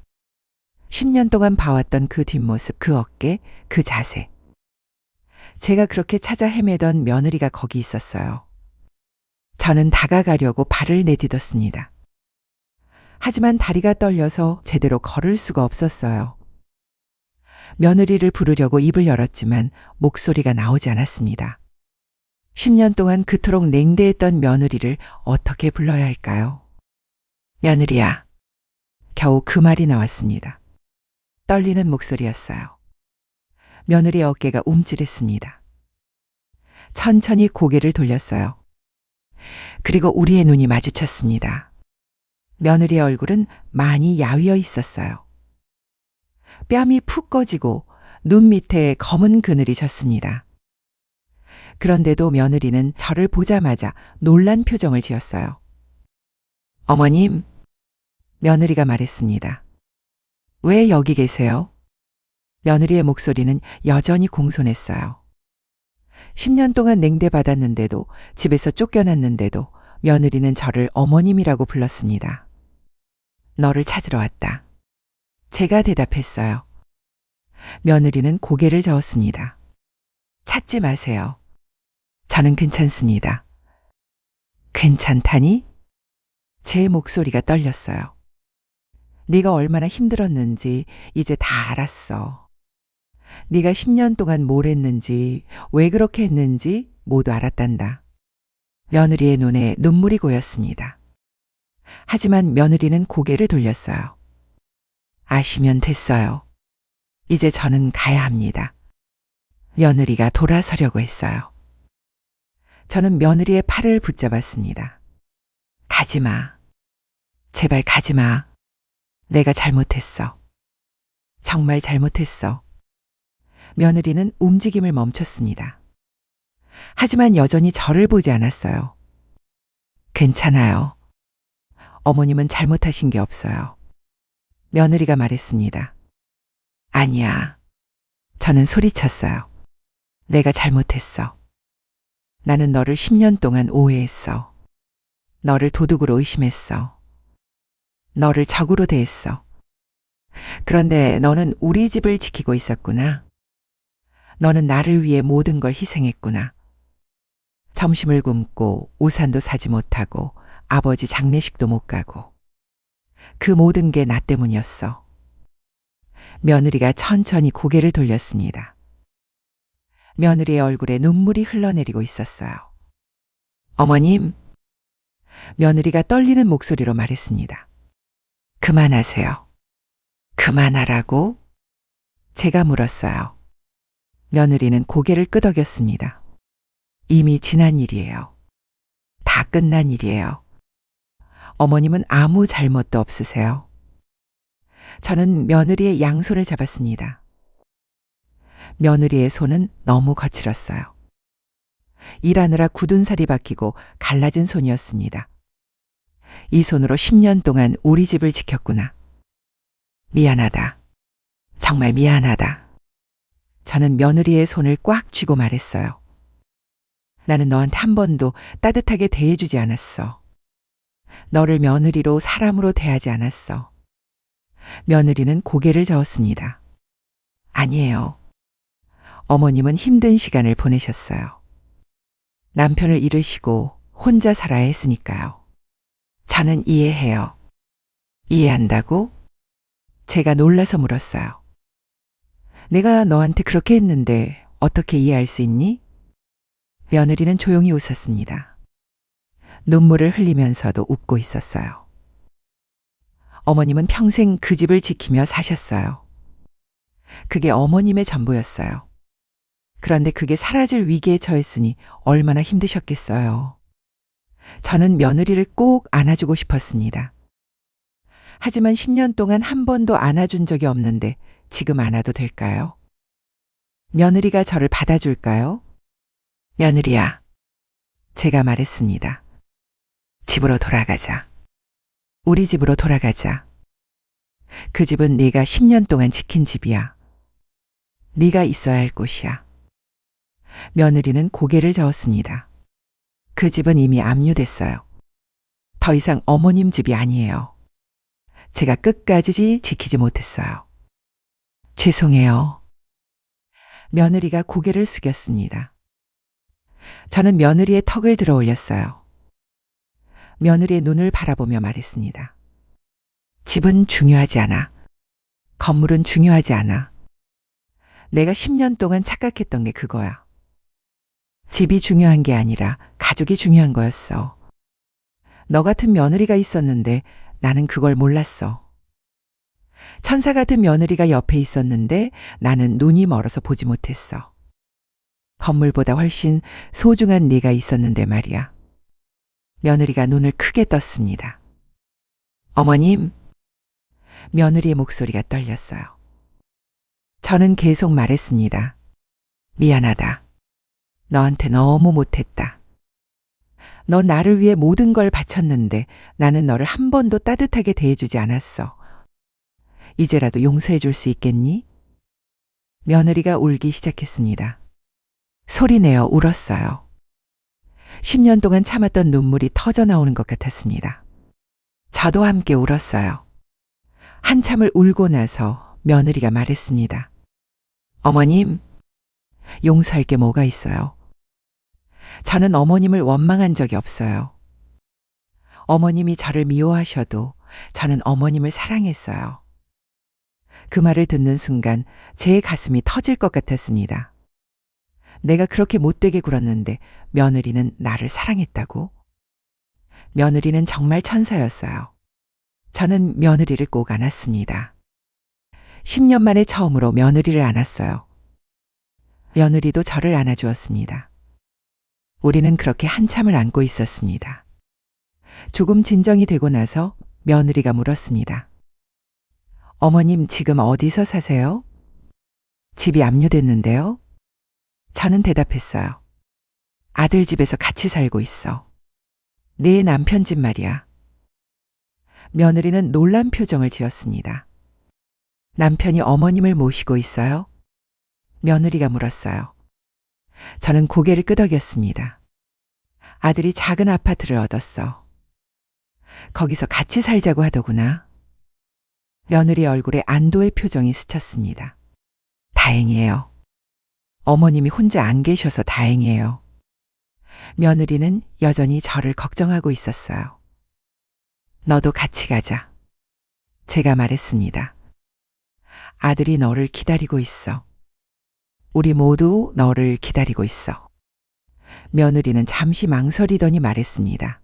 10년 동안 봐왔던 그 뒷모습, 그 어깨, 그 자세. 제가 그렇게 찾아 헤매던 며느리가 거기 있었어요. 저는 다가가려고 발을 내딛었습니다. 하지만 다리가 떨려서 제대로 걸을 수가 없었어요. 며느리를 부르려고 입을 열었지만 목소리가 나오지 않았습니다. 10년 동안 그토록 냉대했던 며느리를 어떻게 불러야 할까요? 며느리야. 겨우 그 말이 나왔습니다. 떨리는 목소리였어요. 며느리의 어깨가 움찔했습니다. 천천히 고개를 돌렸어요. 그리고 우리의 눈이 마주쳤습니다. 며느리의 얼굴은 많이 야위어 있었어요. 뺨이 푹 꺼지고 눈 밑에 검은 그늘이 졌습니다. 그런데도 며느리는 저를 보자마자 놀란 표정을 지었어요. 어머님, 며느리가 말했습니다. 왜 여기 계세요? 며느리의 목소리는 여전히 공손했어요. 10년 동안 냉대받았는데도, 집에서 쫓겨났는데도 며느리는 저를 어머님이라고 불렀습니다. 너를 찾으러 왔다. 제가 대답했어요. 며느리는 고개를 저었습니다. 찾지 마세요. 저는 괜찮습니다. 괜찮다니? 제 목소리가 떨렸어요. 네가 얼마나 힘들었는지 이제 다 알았어. 네가 10년 동안 뭘 했는지, 왜 그렇게 했는지 모두 알았단다. 며느리의 눈에 눈물이 고였습니다. 하지만 며느리는 고개를 돌렸어요. 아시면 됐어요. 이제 저는 가야 합니다. 며느리가 돌아서려고 했어요. 저는 며느리의 팔을 붙잡았습니다. 가지마. 제발 가지마. 내가 잘못했어. 정말 잘못했어. 며느리는 움직임을 멈췄습니다. 하지만 여전히 저를 보지 않았어요. 괜찮아요. 어머님은 잘못하신 게 없어요. 며느리가 말했습니다. 아니야. 저는 소리쳤어요. 내가 잘못했어. 나는 너를 10년 동안 오해했어. 너를 도둑으로 의심했어. 너를 적으로 대했어. 그런데 너는 우리 집을 지키고 있었구나. 너는 나를 위해 모든 걸 희생했구나. 점심을 굶고 우산도 사지 못하고 아버지 장례식도 못 가고. 그 모든 게 나 때문이었어. 며느리가 천천히 고개를 돌렸습니다. 며느리의 얼굴에 눈물이 흘러내리고 있었어요. 어머님, 며느리가 떨리는 목소리로 말했습니다. 그만하세요. 그만하라고? 제가 물었어요. 며느리는 고개를 끄덕였습니다. 이미 지난 일이에요. 다 끝난 일이에요. 어머님은 아무 잘못도 없으세요. 저는 며느리의 양손을 잡았습니다. 며느리의 손은 너무 거칠었어요. 일하느라 굳은 살이 박히고 갈라진 손이었습니다. 이 손으로 10년 동안 우리 집을 지켰구나. 미안하다. 정말 미안하다. 저는 며느리의 손을 꽉 쥐고 말했어요. 나는 너한테 한 번도 따뜻하게 대해주지 않았어. 너를 며느리로 사람으로 대하지 않았어. 며느리는 고개를 저었습니다. 아니에요. 어머님은 힘든 시간을 보내셨어요. 남편을 잃으시고 혼자 살아야 했으니까요. 저는 이해해요. 이해한다고? 제가 놀라서 물었어요. 내가 너한테 그렇게 했는데 어떻게 이해할 수 있니? 며느리는 조용히 웃었습니다. 눈물을 흘리면서도 웃고 있었어요. 어머님은 평생 그 집을 지키며 사셨어요. 그게 어머님의 전부였어요. 그런데 그게 사라질 위기에 처했으니 얼마나 힘드셨겠어요. 저는 며느리를 꼭 안아주고 싶었습니다. 하지만 10년 동안 한 번도 안아준 적이 없는데 지금 안아도 될까요? 며느리가 저를 받아줄까요? 며느리야, 제가 말했습니다. 집으로 돌아가자. 우리 집으로 돌아가자. 그 집은 네가 10년 동안 지킨 집이야. 네가 있어야 할 곳이야. 며느리는 고개를 저었습니다. 그 집은 이미 압류됐어요. 더 이상 어머님 집이 아니에요. 제가 끝까지 지키지 못했어요. 죄송해요. 며느리가 고개를 숙였습니다. 저는 며느리의 턱을 들어 올렸어요. 며느리의 눈을 바라보며 말했습니다. 집은 중요하지 않아. 건물은 중요하지 않아. 내가 10년 동안 착각했던 게 그거야. 집이 중요한 게 아니라 가족이 중요한 거였어. 너 같은 며느리가 있었는데 나는 그걸 몰랐어. 천사 같은 며느리가 옆에 있었는데 나는 눈이 멀어서 보지 못했어. 건물보다 훨씬 소중한 네가 있었는데 말이야. 며느리가 눈을 크게 떴습니다. 어머님, 며느리의 목소리가 떨렸어요. 저는 계속 말했습니다. 미안하다. 너한테 너무 못했다. 너 나를 위해 모든 걸 바쳤는데 나는 너를 한 번도 따뜻하게 대해주지 않았어. 이제라도 용서해 줄 수 있겠니? 며느리가 울기 시작했습니다. 소리내어 울었어요. 10년 동안 참았던 눈물이 터져 나오는 것 같았습니다. 저도 함께 울었어요. 한참을 울고 나서 며느리가 말했습니다. 어머님, 용서할 게 뭐가 있어요? 저는 어머님을 원망한 적이 없어요. 어머님이 저를 미워하셔도 저는 어머님을 사랑했어요. 그 말을 듣는 순간 제 가슴이 터질 것 같았습니다. 내가 그렇게 못되게 굴었는데 며느리는 나를 사랑했다고? 며느리는 정말 천사였어요. 저는 며느리를 꼭 안았습니다. 10년 만에 처음으로 며느리를 안았어요. 며느리도 저를 안아주었습니다. 우리는 그렇게 한참을 안고 있었습니다. 조금 진정이 되고 나서 며느리가 물었습니다. 어머님 지금 어디서 사세요? 집이 압류됐는데요. 저는 대답했어요. 아들 집에서 같이 살고 있어. 내 남편 집 말이야. 며느리는 놀란 표정을 지었습니다. 남편이 어머님을 모시고 있어요? 며느리가 물었어요. 저는 고개를 끄덕였습니다. 아들이 작은 아파트를 얻었어. 거기서 같이 살자고 하더구나. 며느리 얼굴에 안도의 표정이 스쳤습니다. 다행이에요. 어머님이 혼자 안 계셔서 다행이에요. 며느리는 여전히 저를 걱정하고 있었어요. 너도 같이 가자. 제가 말했습니다. 아들이 너를 기다리고 있어. 우리 모두 너를 기다리고 있어. 며느리는 잠시 망설이더니 말했습니다.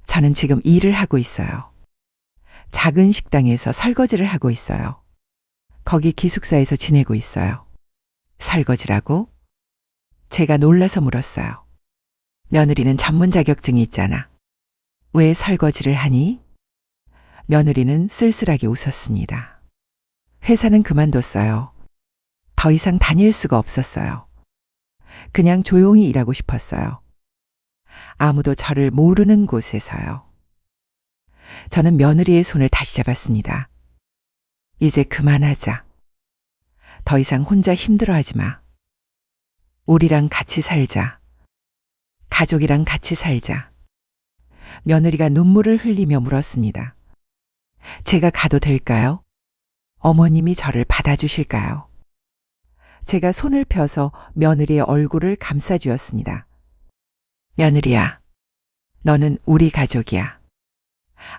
저는 지금 일을 하고 있어요. 작은 식당에서 설거지를 하고 있어요. 거기 기숙사에서 지내고 있어요. 설거지라고? 제가 놀라서 물었어요. 며느리는 전문 자격증이 있잖아. 왜 설거지를 하니? 며느리는 쓸쓸하게 웃었습니다. 회사는 그만뒀어요. 더 이상 다닐 수가 없었어요. 그냥 조용히 일하고 싶었어요. 아무도 저를 모르는 곳에서요. 저는 며느리의 손을 다시 잡았습니다. 이제 그만하자. 더 이상 혼자 힘들어하지 마. 우리랑 같이 살자. 가족이랑 같이 살자. 며느리가 눈물을 흘리며 물었습니다. 제가 가도 될까요? 어머님이 저를 받아주실까요? 제가 손을 펴서 며느리의 얼굴을 감싸주었습니다. 며느리야, 너는 우리 가족이야.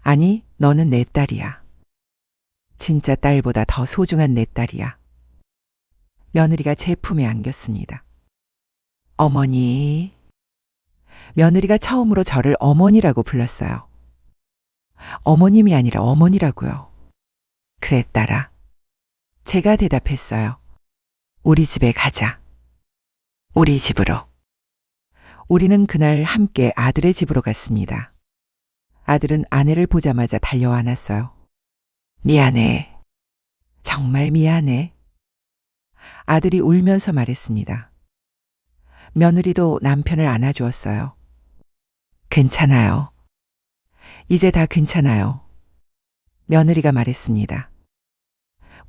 아니, 너는 내 딸이야. 진짜 딸보다 더 소중한 내 딸이야. 며느리가 제 품에 안겼습니다. 어머니. 며느리가 처음으로 저를 어머니라고 불렀어요. 어머님이 아니라 어머니라고요. 그래, 딸아. 제가 대답했어요. 우리 집에 가자. 우리 집으로. 우리는 그날 함께 아들의 집으로 갔습니다. 아들은 아내를 보자마자 달려와 안았어요. 미안해. 정말 미안해. 아들이 울면서 말했습니다. 며느리도 남편을 안아주었어요. 괜찮아요. 이제 다 괜찮아요. 며느리가 말했습니다.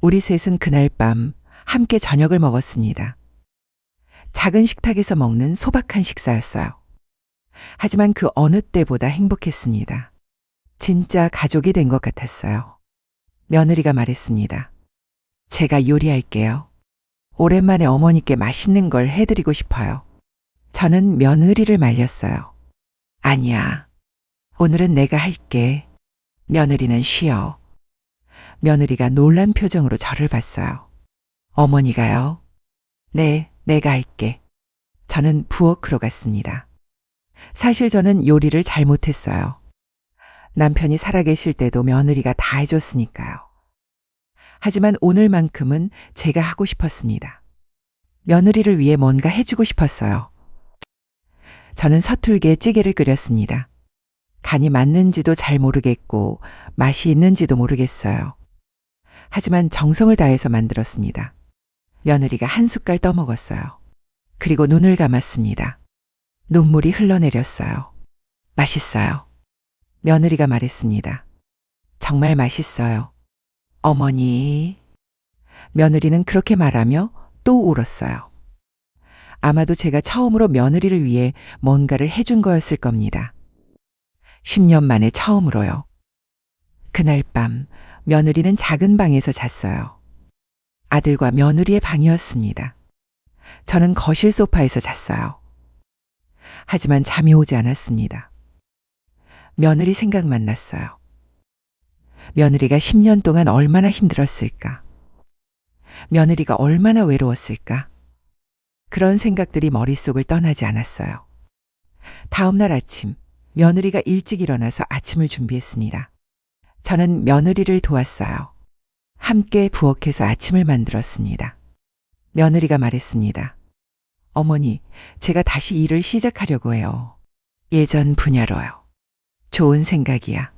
우리 셋은 그날 밤 함께 저녁을 먹었습니다. 작은 식탁에서 먹는 소박한 식사였어요. 하지만 그 어느 때보다 행복했습니다. 진짜 가족이 된 것 같았어요. 며느리가 말했습니다. 제가 요리할게요. 오랜만에 어머니께 맛있는 걸 해드리고 싶어요. 저는 며느리를 말렸어요. 아니야. 오늘은 내가 할게. 며느리는 쉬어. 며느리가 놀란 표정으로 저를 봤어요. 어머니가요? 네, 내가 할게. 저는 부엌으로 갔습니다. 사실 저는 요리를 잘못했어요. 남편이 살아계실 때도 며느리가 다 해줬으니까요. 하지만 오늘만큼은 제가 하고 싶었습니다. 며느리를 위해 뭔가 해주고 싶었어요. 저는 서툴게 찌개를 끓였습니다. 간이 맞는지도 잘 모르겠고 맛이 있는지도 모르겠어요. 하지만 정성을 다해서 만들었습니다. 며느리가 한 숟갈 떠먹었어요. 그리고 눈을 감았습니다. 눈물이 흘러내렸어요. 맛있어요. 며느리가 말했습니다. 정말 맛있어요. 어머니. 며느리는 그렇게 말하며 또 울었어요. 아마도 제가 처음으로 며느리를 위해 뭔가를 해준 거였을 겁니다. 10년 만에 처음으로요. 그날 밤 며느리는 작은 방에서 잤어요. 아들과 며느리의 방이었습니다. 저는 거실 소파에서 잤어요. 하지만 잠이 오지 않았습니다. 며느리 생각만 났어요. 며느리가 10년 동안 얼마나 힘들었을까? 며느리가 얼마나 외로웠을까? 그런 생각들이 머릿속을 떠나지 않았어요. 다음 날 아침, 며느리가 일찍 일어나서 아침을 준비했습니다. 저는 며느리를 도왔어요. 함께 부엌에서 아침을 만들었습니다. 며느리가 말했습니다. 어머니, 제가 다시 일을 시작하려고 해요. 예전 분야로요. 좋은 생각이야.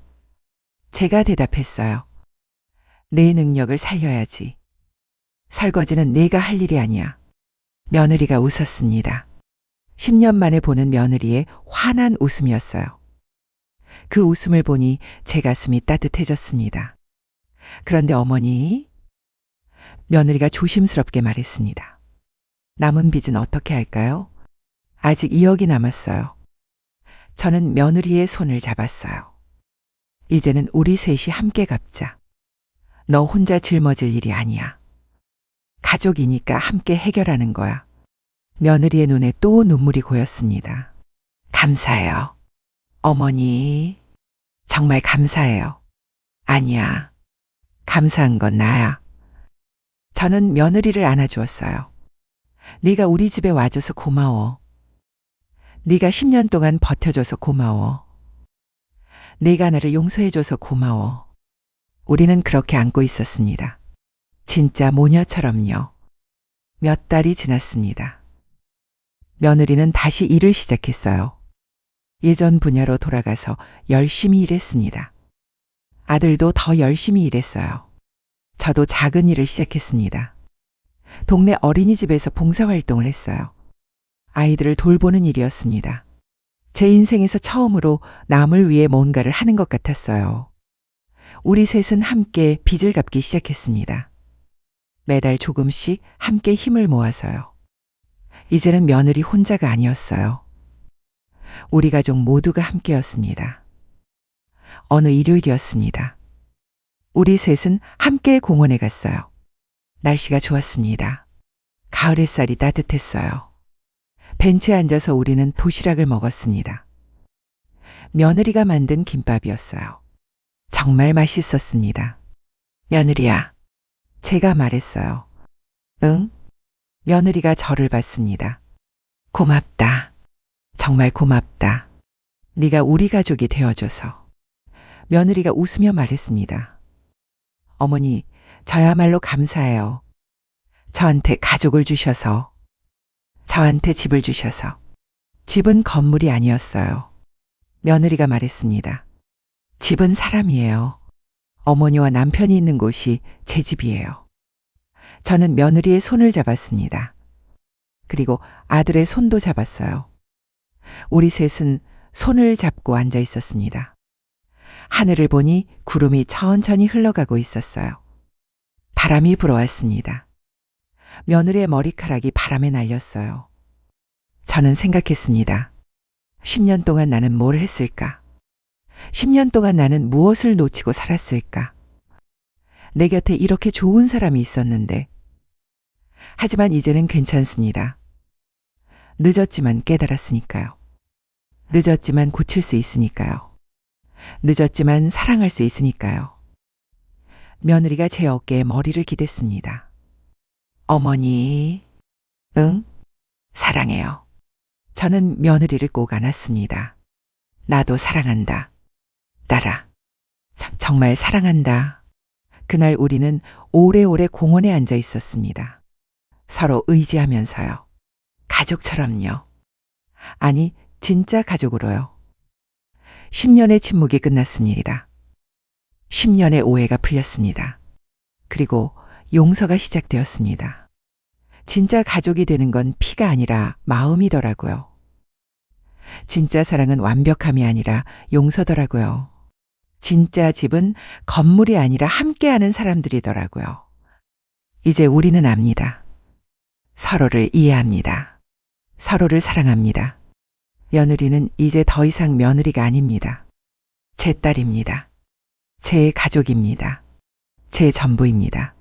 제가 대답했어요. 내 능력을 살려야지. 설거지는 내가 할 일이 아니야. 며느리가 웃었습니다. 10년 만에 보는 며느리의 환한 웃음이었어요. 그 웃음을 보니 제 가슴이 따뜻해졌습니다. 그런데 어머니, 며느리가 조심스럽게 말했습니다. 남은 빚은 어떻게 할까요? 아직 2억이 남았어요. 저는 며느리의 손을 잡았어요. 이제는 우리 셋이 함께 갚자. 너 혼자 짊어질 일이 아니야. 가족이니까 함께 해결하는 거야. 며느리의 눈에 또 눈물이 고였습니다. 감사해요. 어머니, 정말 감사해요. 아니야. 감사한 건 나야. 저는 며느리를 안아주었어요. 네가 우리 집에 와줘서 고마워. 네가 10년 동안 버텨줘서 고마워. 네가 나를 용서해줘서 고마워. 우리는 그렇게 안고 있었습니다. 진짜 모녀처럼요. 몇 달이 지났습니다. 며느리는 다시 일을 시작했어요. 예전 분야로 돌아가서 열심히 일했습니다. 아들도 더 열심히 일했어요. 저도 작은 일을 시작했습니다. 동네 어린이집에서 봉사활동을 했어요. 아이들을 돌보는 일이었습니다. 제 인생에서 처음으로 남을 위해 뭔가를 하는 것 같았어요. 우리 셋은 함께 빚을 갚기 시작했습니다. 매달 조금씩 함께 힘을 모아서요. 이제는 며느리 혼자가 아니었어요. 우리 가족 모두가 함께였습니다. 어느 일요일이었습니다. 우리 셋은 함께 공원에 갔어요. 날씨가 좋았습니다. 가을 햇살이 따뜻했어요. 벤치에 앉아서 우리는 도시락을 먹었습니다. 며느리가 만든 김밥이었어요. 정말 맛있었습니다. 며느리야, 제가 말했어요. 응? 며느리가 저를 봤습니다. 고맙다. 정말 고맙다. 네가 우리 가족이 되어줘서. 며느리가 웃으며 말했습니다. 어머니, 저야말로 감사해요. 저한테 가족을 주셔서. 저한테 집을 주셔서. 집은 건물이 아니었어요. 며느리가 말했습니다. 집은 사람이에요. 어머니와 남편이 있는 곳이 제 집이에요. 저는 며느리의 손을 잡았습니다. 그리고 아들의 손도 잡았어요. 우리 셋은 손을 잡고 앉아 있었습니다. 하늘을 보니 구름이 천천히 흘러가고 있었어요. 바람이 불어왔습니다. 며느리의 머리카락이 바람에 날렸어요. 저는 생각했습니다. 10년 동안 나는 뭘 했을까? 10년 동안 나는 무엇을 놓치고 살았을까? 내 곁에 이렇게 좋은 사람이 있었는데. 하지만 이제는 괜찮습니다. 늦었지만 깨달았으니까요. 늦었지만 고칠 수 있으니까요. 늦었지만 사랑할 수 있으니까요. 며느리가 제 어깨에 머리를 기댔습니다. 어머니, 응? 사랑해요. 저는 며느리를 꼭 안았습니다. 나도 사랑한다. 딸아, 정말 사랑한다. 그날 우리는 오래오래 공원에 앉아 있었습니다. 서로 의지하면서요. 가족처럼요. 아니, 진짜 가족으로요. 10년의 침묵이 끝났습니다. 10년의 오해가 풀렸습니다. 그리고 용서가 시작되었습니다. 진짜 가족이 되는 건 피가 아니라 마음이더라고요. 진짜 사랑은 완벽함이 아니라 용서더라고요. 진짜 집은 건물이 아니라 함께하는 사람들이더라고요. 이제 우리는 압니다. 서로를 이해합니다. 서로를 사랑합니다. 며느리는 이제 더 이상 며느리가 아닙니다. 제 딸입니다. 제 가족입니다. 제 전부입니다.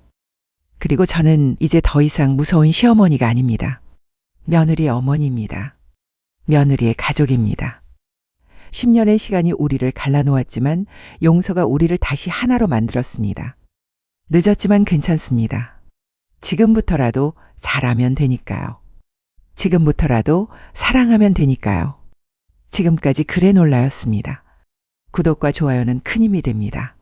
그리고 저는 이제 더 이상 무서운 시어머니가 아닙니다. 며느리의 어머니입니다. 며느리의 가족입니다. 10년의 시간이 우리를 갈라놓았지만 용서가 우리를 다시 하나로 만들었습니다. 늦었지만 괜찮습니다. 지금부터라도 잘하면 되니까요. 지금부터라도 사랑하면 되니까요. 지금까지 그래놀라였습니다. 구독과 좋아요는 큰 힘이 됩니다.